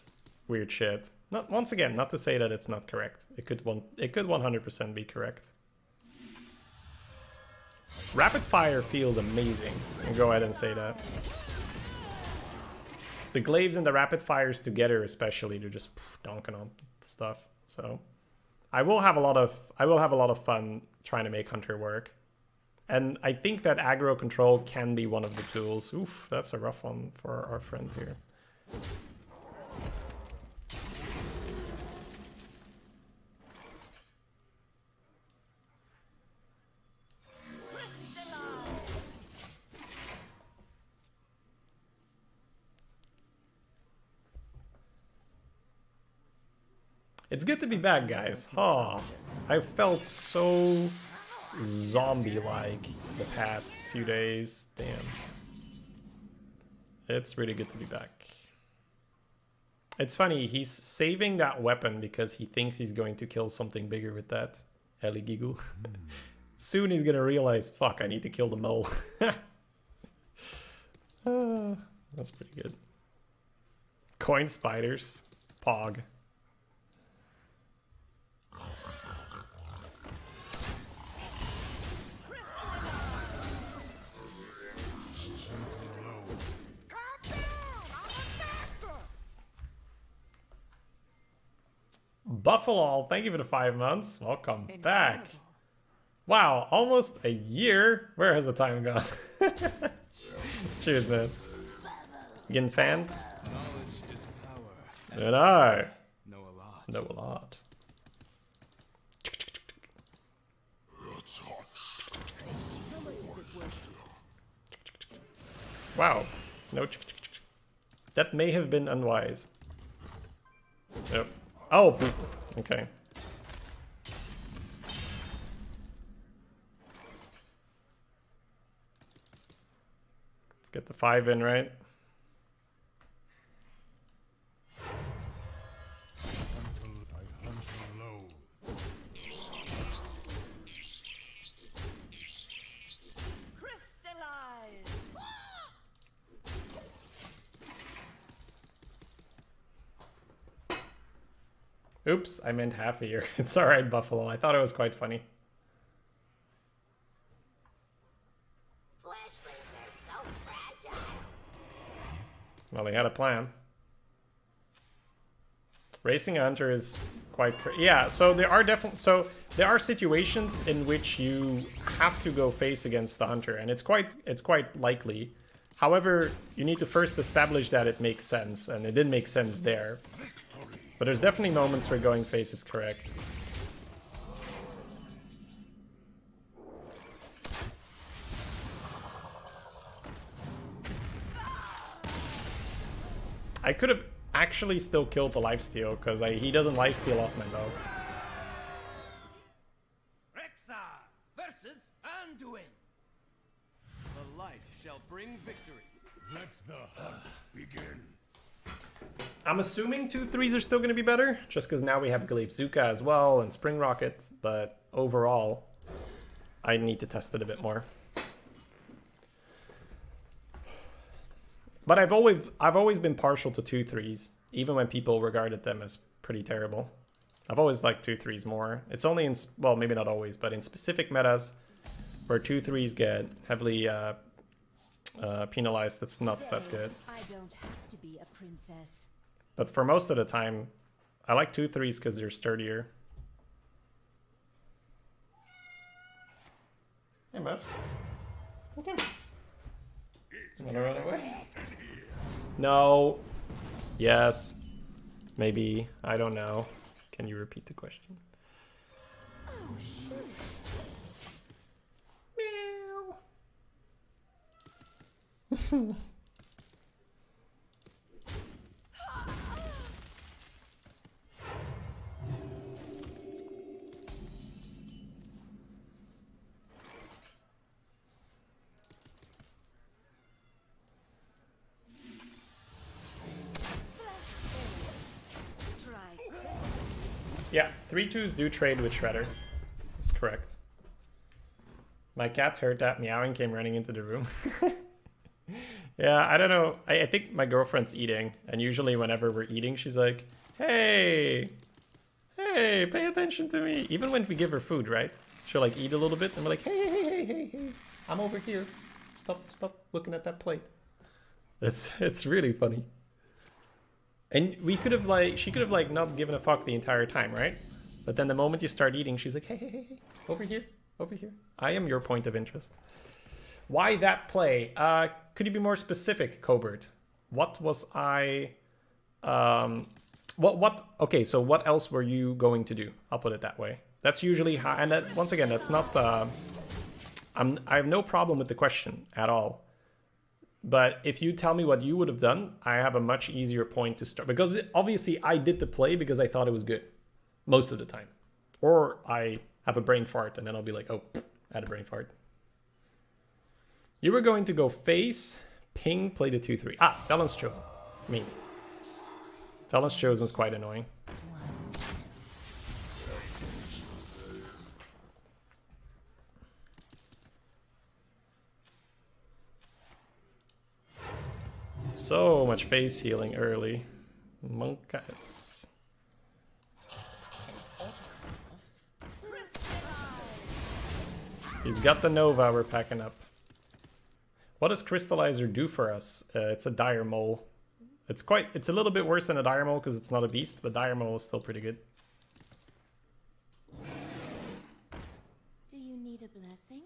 S2: weird shit. Not, once again, not to say that it's not correct. It could 100% be correct. Rapid fire feels amazing. I'll go ahead and say that. The glaives and the rapid fires together, especially, they're just donking on stuff. So I will have a lot of fun trying to make Hunter work. And I think that aggro control can be one of the tools. Oof, that's a rough one for our friend here. It's good to be back, guys. Oh, I felt so zombie-like the past few days. Damn. It's really good to be back. It's funny, he's saving that weapon because he thinks he's going to kill something bigger with that. Ellie giggle. Soon he's gonna realize, fuck, I need to kill the mole. That's pretty good. Coin spiders. Pog. Buffalo, thank you for the 5 months. Welcome back. Wow, almost a year. Where has the time gone? Cheers, man. Getting fanned?
S3: Knowledge is power.
S2: And I
S3: Know a lot.
S2: know a lot.
S4: How much is this worth to you?
S2: Wow. No. That may have been unwise. Yep. Oh, okay. Let's get the 5 in, right?
S5: I hunt low.
S4: Crystallize!
S2: Oops, I meant half a year. It's alright, Buffalo. I thought it was quite funny.
S6: Flashlings are so fragile.
S2: Well, he had a plan. Racing a Hunter is Yeah, so there are there are situations in which you have to go face against the hunter, and it's quite likely. However, you need to first establish that it makes sense, and it didn't make sense there. But there's definitely moments where going face is correct. I could have actually still killed the lifesteal, because he doesn't lifesteal off my bow.
S3: Rexa versus Anduin. The light shall bring victory.
S5: Let the hunt begin.
S2: I'm assuming 2/3s are still going to be better, just because now we have Glaive Zuka as well and Spring Rocket, but overall, I need to test it a bit more. But I've always been partial to 2/3s, even when people regarded them as pretty terrible. I've always liked 2/3s more. It's only in, well, maybe not always, but in specific metas where 2/3s get heavily penalized, that's not that good.
S4: I don't have to be a princess.
S2: But for most of the time, I like 2/3s because they're sturdier. Hey, Muffs. Okay. Wanna run away? No. Yes. Maybe. I don't know. Can you repeat the question?
S4: Oh, shoot.
S2: Meow. Yeah, 3/2s do trade with Shredder. That's correct. My cat heard that meow and came running into the room. Yeah, I don't know. I think my girlfriend's eating, and usually whenever we're eating, she's like, hey, hey, pay attention to me. Even when we give her food, right? She'll like eat a little bit, and we're like, hey, I'm over here. Stop looking at that plate. It's really funny. And we could have like, she could have like not given a fuck the entire time, right? But then the moment you start eating, she's like, hey, over here. I am your point of interest. Why that play? Could you be more specific, Cobert? What was I, okay, so what else were you going to do? I'll put it that way. That's usually how, and that, once again, that's not, I have no problem with the question at all. But if you tell me what you would have done, I have a much easier point to start. Because obviously I did the play because I thought it was good. Most of the time. Or I have a brain fart and then I'll be like, oh, I had a brain fart. You were going to go face, ping, play the 2/3. Ah, Talon's Chosen. Me. Talon's Chosen is quite annoying. So much face healing early. Monkas. He's got the Nova, we're packing up. What does Crystallizer do for us? It's a Dire Mole. It's a little bit worse than a Dire Mole because it's not a beast, but Dire Mole is still pretty good.
S4: Do you need a blessing?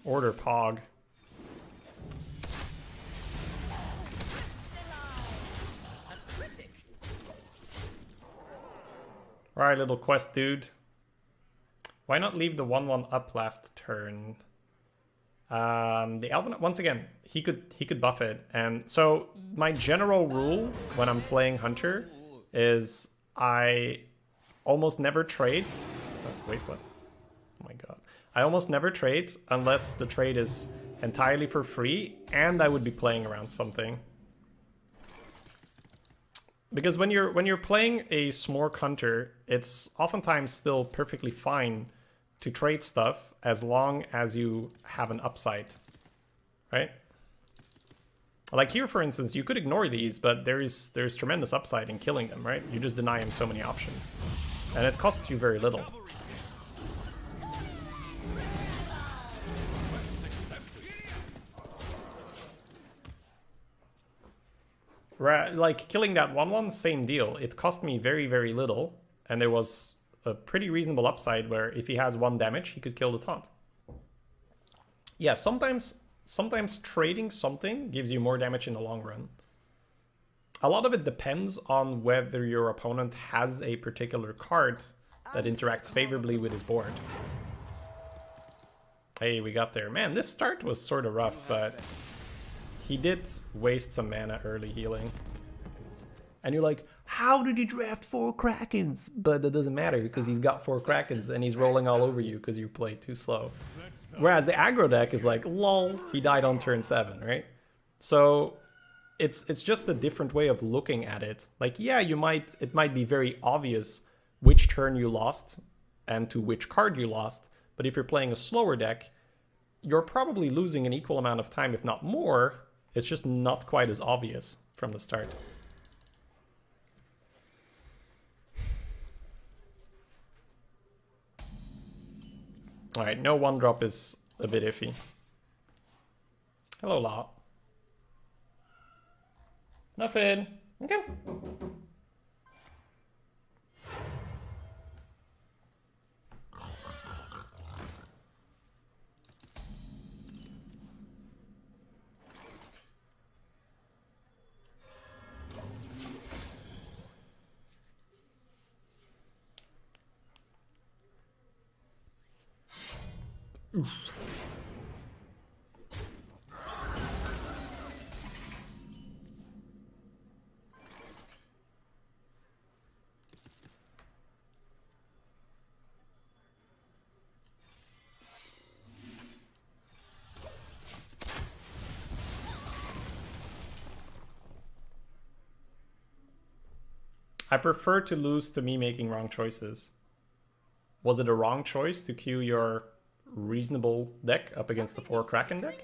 S2: Order Pog. Alright, little quest dude. Why not leave the 1/1 up last turn? The Elven, once again, he could buff it. And so my general rule when I'm playing Hunter is I almost never trade. Oh, wait, what? Oh my god. I almost never trade unless the trade is entirely for free and I would be playing around something. Because when you're playing a Smork Hunter, it's oftentimes still perfectly fine to trade stuff as long as you have an upside, right? Like here, for instance, you could ignore these, but there's tremendous upside in killing them, right? You just deny him so many options. And it costs you very little. Like, killing that 1/1, same deal. It cost me very, very little, and there was a pretty reasonable upside where if he has 1 damage, he could kill the taunt. Yeah, sometimes trading something gives you more damage in the long run. A lot of it depends on whether your opponent has a particular card that interacts favorably with his board. Hey, we got there. Man, this start was sort of rough, but he did waste some mana early healing. And you're like, how did he draft 4 Krakens? But that doesn't matter because he's got 4 Krakens and he's rolling all over you because you played too slow. Whereas the aggro deck is like, lol, he died on turn 7, right? So it's just a different way of looking at it. Like, yeah, it might be very obvious which turn you lost and to which card you lost. But if you're playing a slower deck, you're probably losing an equal amount of time, if not more. It's just not quite as obvious from the start. Alright, no 1-drop is a bit iffy. Hello, Law. Nothing. Okay. Oof. I prefer to lose to me making wrong choices. Was it a wrong choice to queue your reasonable deck up against the 4 Kraken deck?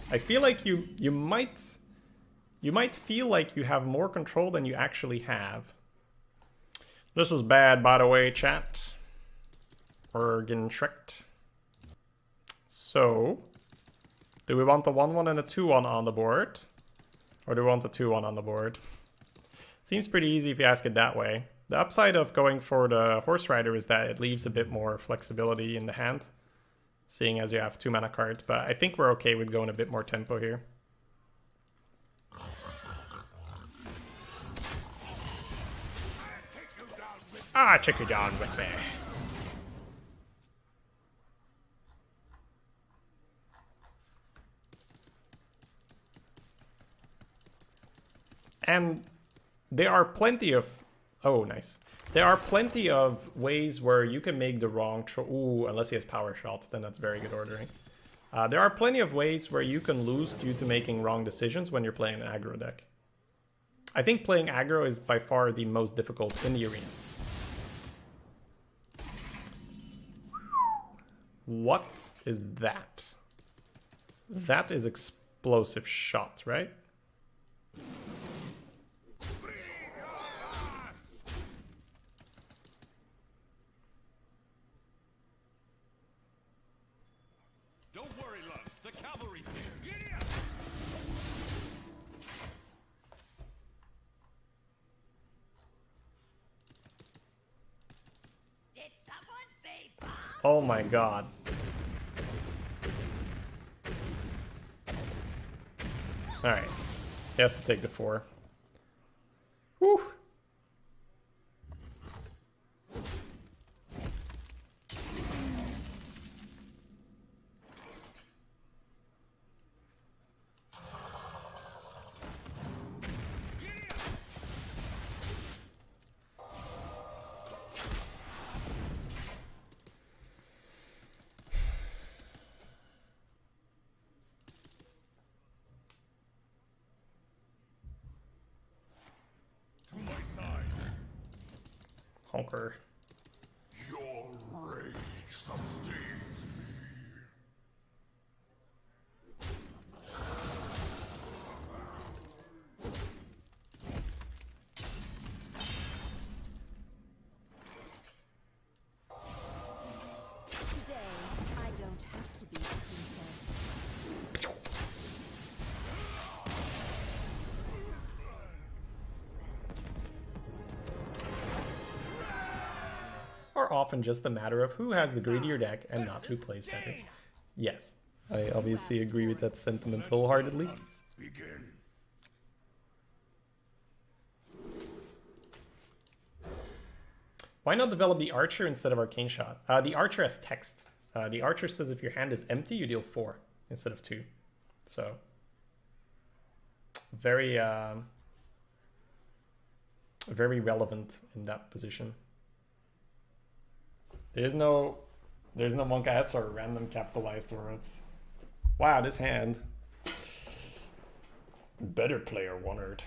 S2: I feel like you might feel like you have more control than you actually have. This is bad, by the way, chat. We're getting tricked. So, do we want a 1/1 and a 2/1 on the board? Or do we want a 2/1 on the board? Seems pretty easy if you ask it that way. The upside of going for the Horse Rider is that it leaves a bit more flexibility in the hand, seeing as you have 2 mana cards, but I think we're okay with going a bit more tempo here. I take you down with me. And there are plenty of... Oh, nice. There are plenty of ways where you can make the wrong choice. Ooh, unless he has Power Shot, then that's very good ordering. There are plenty of ways where you can lose due to making wrong decisions when you're playing an aggro deck. I think playing aggro is by far the most difficult in the arena. What is that? That is Explosive Shot, right? Oh my god. Alright. He has to take the 4. Whew. Honker. more often just a matter of who has the greedier deck and not who plays better. Yes, I obviously agree with that sentiment wholeheartedly.
S5: Begin.
S2: Why not develop the Archer instead of Arcane Shot? The Archer has text. The Archer says if your hand is empty, you deal 4 instead of 2. So, very, very relevant in that position. There's no Monk S or random capitalized words. Wow, this hand. Better player wondered.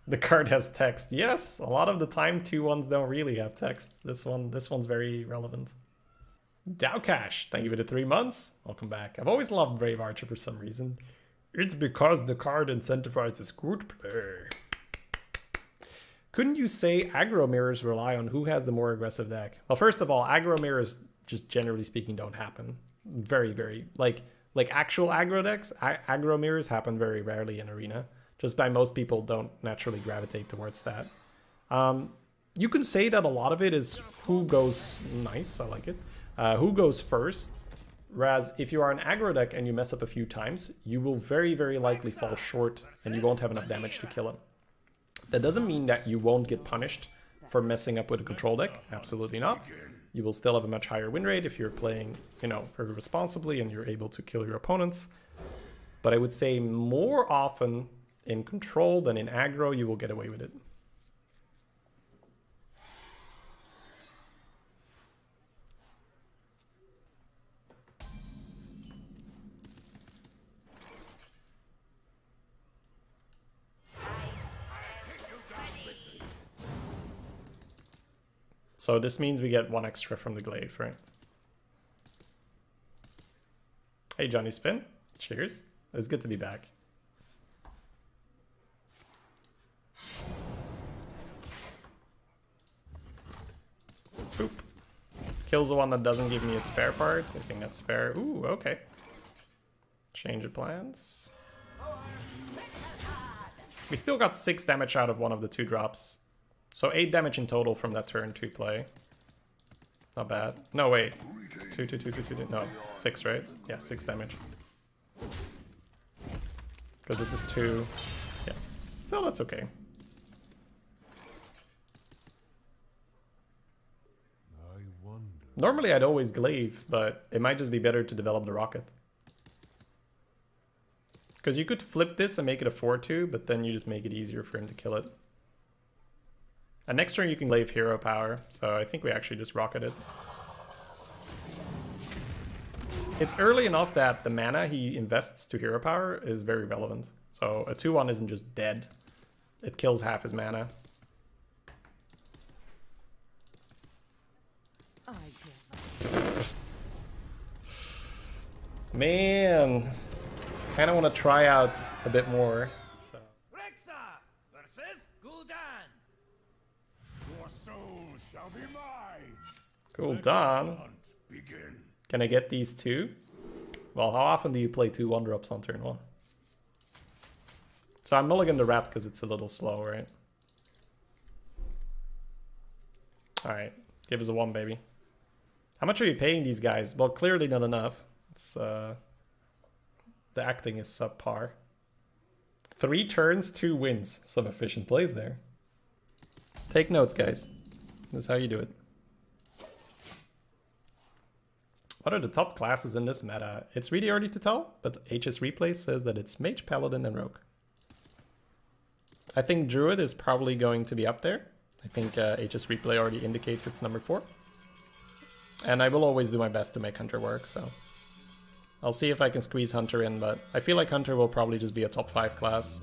S2: The card has text. Yes, a lot of the time 2-1s don't really have text. This one's very relevant. Dowcash, thank you for the 3 months. Welcome back. I've always loved Brave Archer for some reason. It's because the card incentivizes good play. Couldn't you say aggro mirrors rely on who has the more aggressive deck? Well, first of all, aggro mirrors, just generally speaking, don't happen. Very, very, like actual aggro decks, aggro mirrors happen very rarely in Arena. Just by most people don't naturally gravitate towards that. You can say that a lot of it is who goes, nice, I like it, who goes first. Whereas if you are an aggro deck and you mess up a few times, you will very, very likely fall short and you won't have enough damage to kill him. That doesn't mean that you won't get punished for messing up with a control deck. Absolutely not. You will still have a much higher win rate if you're playing, you know, very responsibly and you're able to kill your opponents. But I would say more often in control than in aggro, you will get away with it. So this means we get 1 extra from the glaive, right? Hey, Johnny Spin. Cheers. It's good to be back. Boop. Kills the one that doesn't give me a spare part. I think that's fair. Ooh, okay. Change of plans. We still got 6 damage out of one of the 2 drops. So 8 damage in total from that turn 2 play. Not bad. No, wait. 2. No, 6, right? Yeah, 6 damage. Because this is 2. Yeah. Still, that's okay. Normally I'd always glaive, but it might just be better to develop the rocket. Because you could flip this and make it a 4-2, but then you just make it easier for him to kill it. And next turn you can glaive hero power, so I think we actually just rocket it. It's early enough that the mana he invests to hero power is very relevant. So a 2-1 isn't just dead. It kills half his mana. Man, kind of want to try out a bit more. So.
S3: Rexa versus Gul'dan.
S5: Your soul shall be mine.
S2: Gul'dan.
S5: Begin.
S2: Can I get these 2? Well, how often do you play 2 1-drops on turn 1? So I'm mulligan the rat because it's a little slow, right? Alright, give us a 1, baby. How much are you paying these guys? Well, clearly not enough. It's, the acting is subpar. 3 turns, 2 wins. Some efficient plays there. Take notes, guys. This is how you do it. What are the top classes in this meta? It's really early to tell, but HS Replay says that it's Mage, Paladin, and Rogue. I think Druid is probably going to be up there. I think HS Replay already indicates it's number 4. And I will always do my best to make Hunter work, so... I'll see if I can squeeze Hunter in, but I feel like Hunter will probably just be a top 5 class.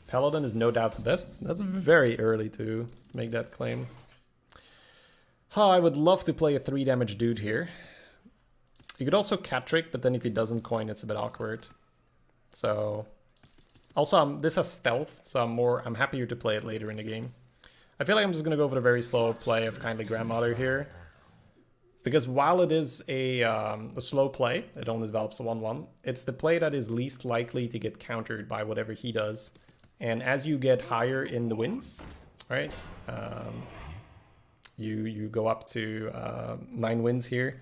S2: Paladin is no doubt the best. That's very early to make that claim. Oh, I would love to play a 3 damage dude here. You could also cat trick, but then if he doesn't coin, it's a bit awkward. So... Also, this has stealth, so I'm happier to play it later in the game. I feel like I'm just going to go for the very slow play of Kindly Grandmother here. Because while it is a slow play, it only develops a 1/1, it's the play that is least likely to get countered by whatever he does. And as you get higher in the wins, right, you go up to 9 wins here,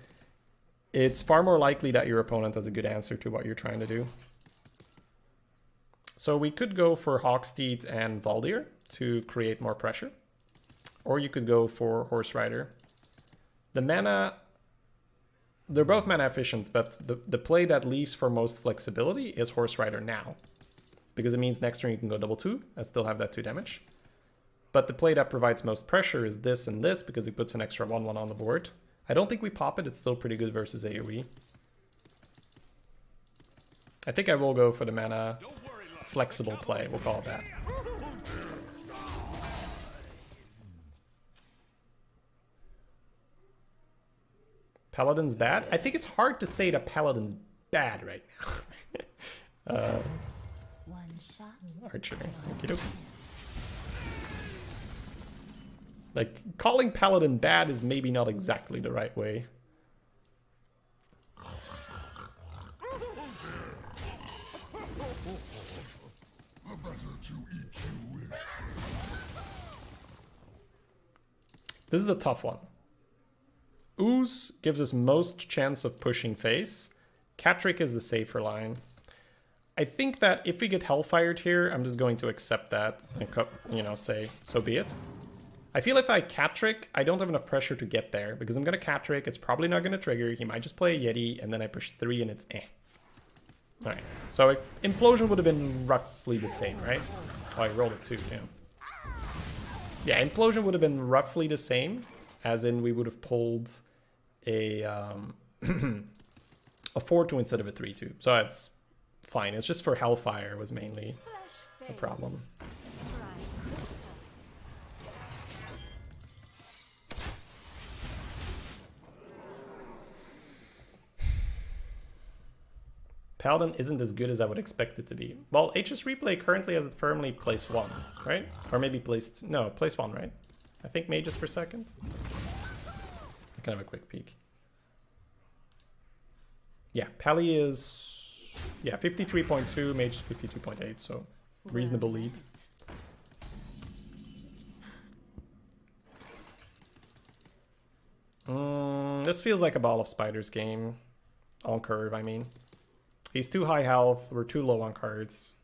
S2: it's far more likely that your opponent has a good answer to what you're trying to do. So we could go for Hawksteed and Valdir to create more pressure. Or you could go for Horse Rider. The mana, they're both mana efficient, but the play that leaves for most flexibility is Horse Rider now. Because it means next turn you can go double 2 and still have that 2 damage. But the play that provides most pressure is this and this because it puts an extra 1/1 on the board. I don't think we pop it, it's still pretty good versus AoE. I think I will go for the mana flexible play, we'll call it that. Paladin's bad? I think it's hard to say that Paladin's bad right now.
S4: One shot.
S2: Archer. Okey-doke. Like, calling Paladin bad is maybe not exactly the right way. This is a tough one. Ooze gives us most chance of pushing face. Catrick is the safer line. I think that if we get Hellfired here, I'm just going to accept that and, you know, say, so be it. I feel if I Catrick, I don't have enough pressure to get there because I'm going to Catrick, it's probably not going to trigger. He might just play a Yeti and then I push 3 and it's eh. Alright, so Implosion would have been roughly the same, right? Oh, I rolled a 2, yeah. Yeah, Implosion would have been roughly the same, as in we would have pulled a 4-2 instead of a 3-2. So that's fine. It's just for Hellfire was mainly a problem. Paladin isn't as good as I would expect it to be. Well, HS Replay currently has it firmly place 1, right? Or maybe place... No, place 1, right? I think Mages per second. I can have a quick peek. Yeah, Pally is... Yeah, 53.2, Mage is 52.8, so reasonable lead. This feels like a Ball of Spiders game. On curve, I mean. He's too high health, we're too low on cards.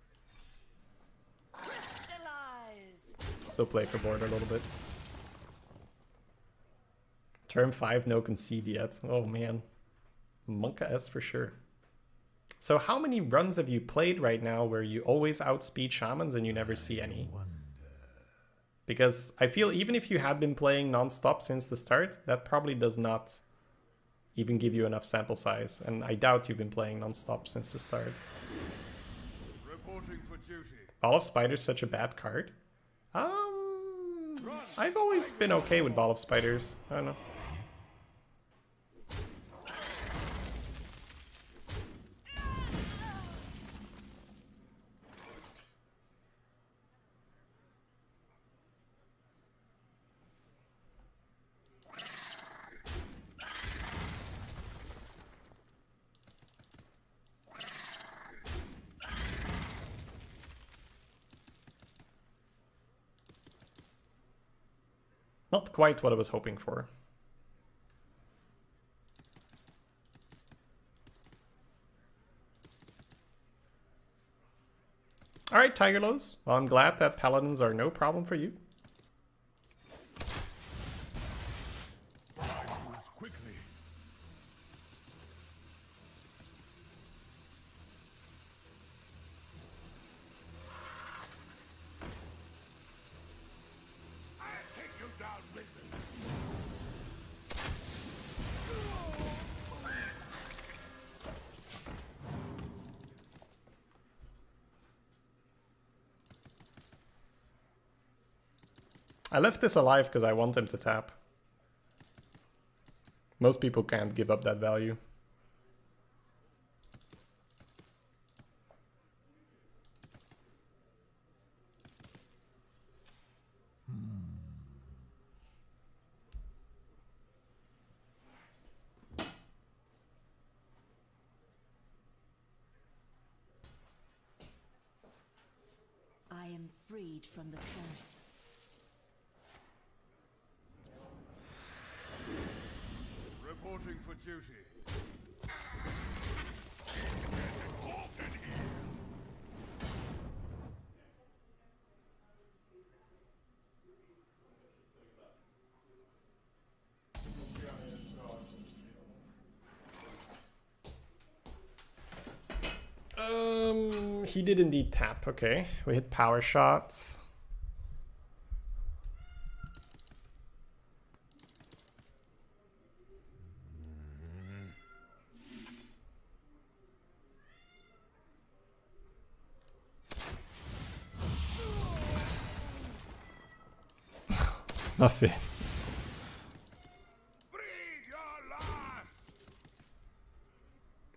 S2: Still play for board a little bit. Turn 5, no concede yet. Oh man. Monka S for sure. So how many runs have you played right now where you always outspeed shamans and you never see any? Because I feel even if you had been playing non-stop since the start, that probably does not even give you enough sample size. And I doubt you've been playing non-stop since the start.
S5: Reporting for duty.
S2: Ball of Spiders such a bad card? I've always been okay with Ball of Spiders. I don't know. Not quite what I was hoping for. Alright, Tigerlows. Well, I'm glad that Paladins are no problem for you.
S5: Quickly. I'll take you down with me.
S2: I left this alive because I want him to tap. Most people can't give up that value.
S4: freed from the curse.
S5: Reporting for duty.
S2: He did indeed tap. Okay, we hit power shots. Nothing.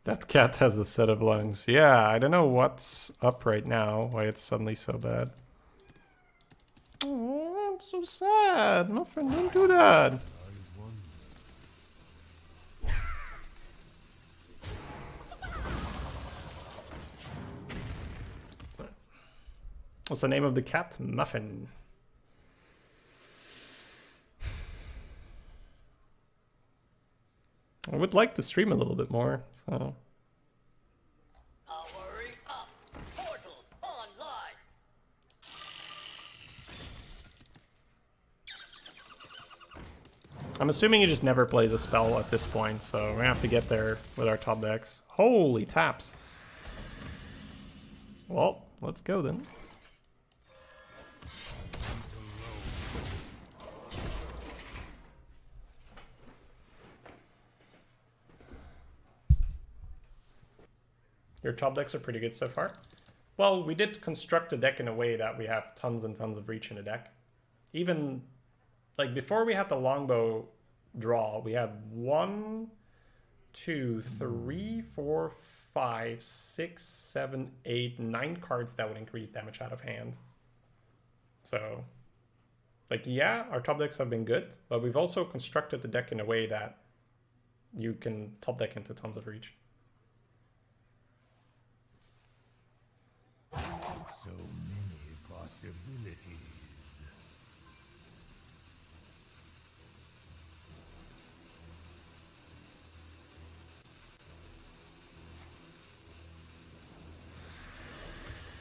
S2: That cat has a set of lungs. Yeah, I don't know what's up right now, why it's suddenly so bad. Oh, I'm so sad. My friend, don't do that. What's the name of the cat? Muffin. I would like to stream a little bit more, so.
S1: Powering up. Portals online.
S2: I'm assuming he just never plays a spell at this point, so we're gonna have to get there with our top decks. Holy taps. Well, let's go then. Your top decks are pretty good so far. Well, we did construct a deck in a way that we have tons and tons of reach in the deck. Even, like, before we had the longbow draw, we had 1, 2, 3, 4, 5, 6, 7, 8, 9 cards that would increase damage out of hand. So, like, yeah, our top decks have been good, but we've also constructed the deck in a way that you can top deck into tons of reach.
S5: So many possibilities.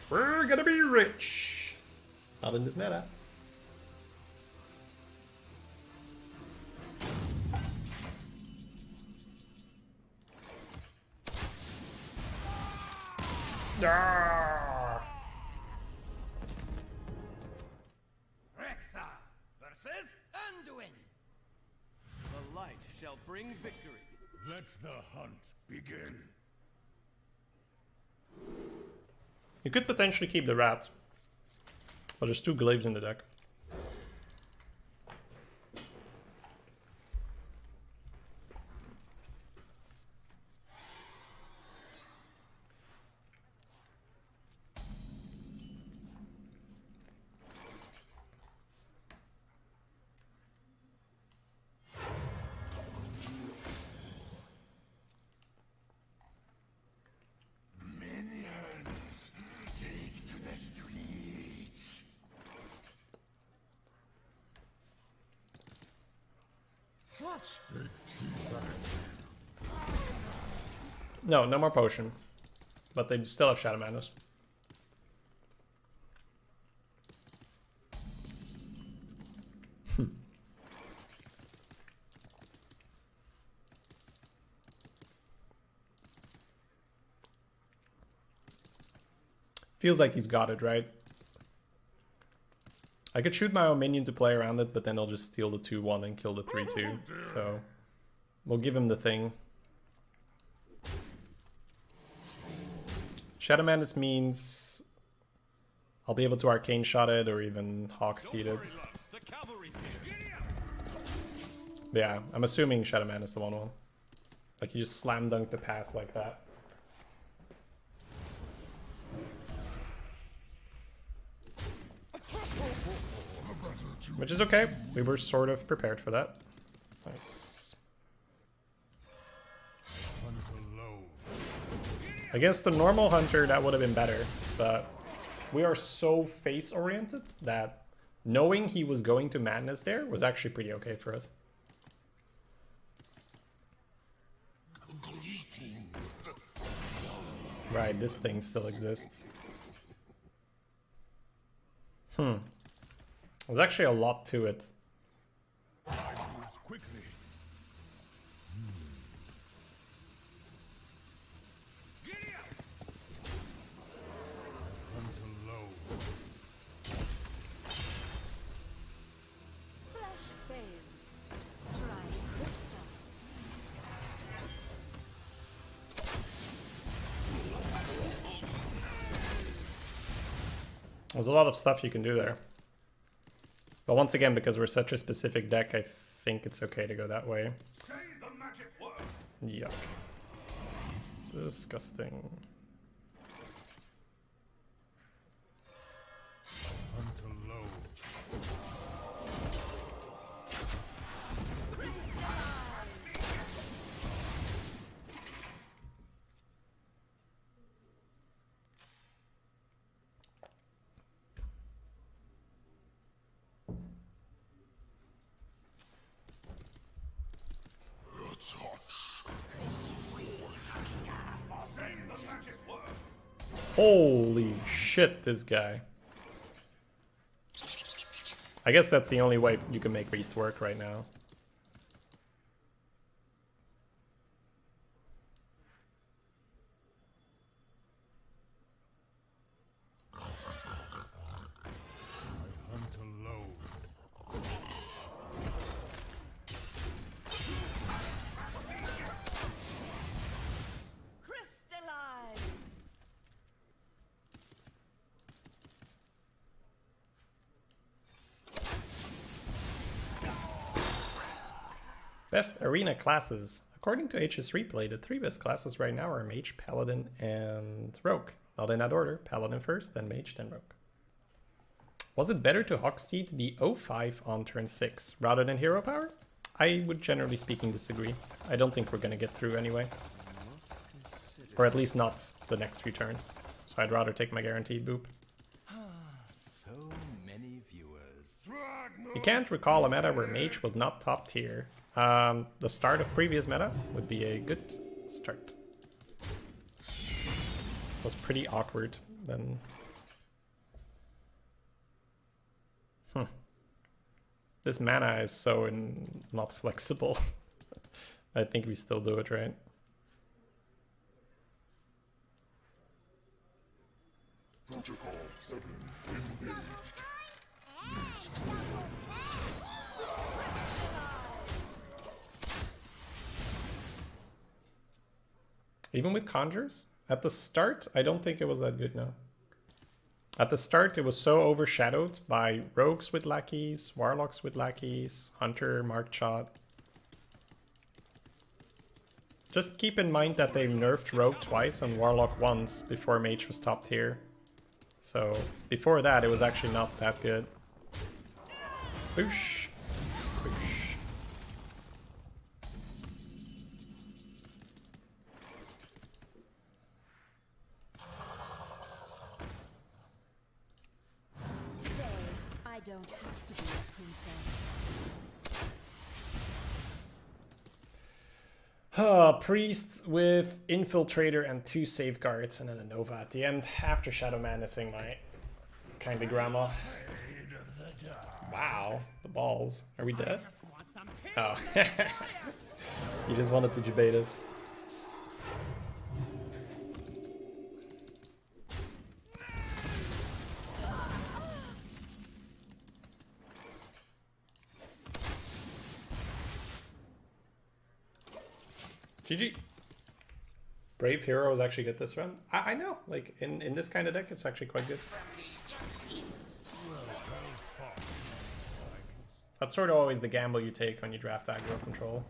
S2: We're gonna be rich. Not in this meta.
S3: Rexa versus Anduin. The light shall bring victory.
S5: Let the hunt begin.
S2: You could potentially keep the rat, but there's 2 glaives in the deck.
S5: Minions, take to the streets.
S2: No, no more potion. But they still have Shadow Madness. Feels like he's got it, right? I could shoot my own minion to play around it, but then they'll just steal the 2-1 and kill the 3-2. So we'll give him the thing. Shadow Madness means I'll be able to Arcane Shot it or even Hawk Steed it. Yeah, I'm assuming Shadow Madness the 1-1. Like you just slam dunk the pass like that. Which is okay. We were sort of prepared for that. Nice. Against the normal hunter, that would have been better, but we are so face oriented that knowing he was going to madness there was actually pretty okay for us. Right, this thing still exists. There's actually a lot to it.
S5: Quickly. Giddy up. Until low.
S4: Flesh fails. Try crystal.
S2: There's a lot of stuff you can do there. But once again, because we're such a specific deck, I think it's okay to go that way.
S5: Say the magic word.
S2: Yuck. Disgusting.
S5: Until low.
S2: Holy shit, this guy. I guess that's the only way you can make Beast work right now.
S5: Until low.
S4: Crystallize.
S2: Best arena classes. According to HS Replay, the 3 best classes right now are Mage, Paladin, and Rogue. Not in that order. Paladin first, then Mage, then Rogue. Was it better to Hocksteed the 05 on turn 6 rather than Hero Power? I would generally speaking disagree. I don't think we're going to get through anyway. Or at least not the next few turns. So I'd rather take my guaranteed boop.
S1: So many viewers.
S2: You can't recall a meta where Mage was not top tier. The start of previous meta would be a good start. Was pretty awkward then. This mana is so not flexible. I think we still do it, right?
S5: Protocol 7
S2: Even with Conjures? At the start, I don't think it was that good, no. At the start, it was so overshadowed by Rogues with Lackeys, Warlocks with Lackeys, Hunter, Marked Shot. Just keep in mind that they nerfed Rogue twice and Warlock once before Mage was top tier. So, before that, it was actually not that good. Boosh. Boosh.
S4: Today, I don't have to be a princess.
S2: Priest with Infiltrator and 2 Safeguards and then a Nova at the end after Shadow Madnessing my kind of grandma. Wow, the balls. Are we dead? Oh. You just wanted to debate us. GG. Brave Heroes actually get this run. I know, like in this kind of deck, it's actually quite good. That's sort of always the gamble you take when you draft aggro control.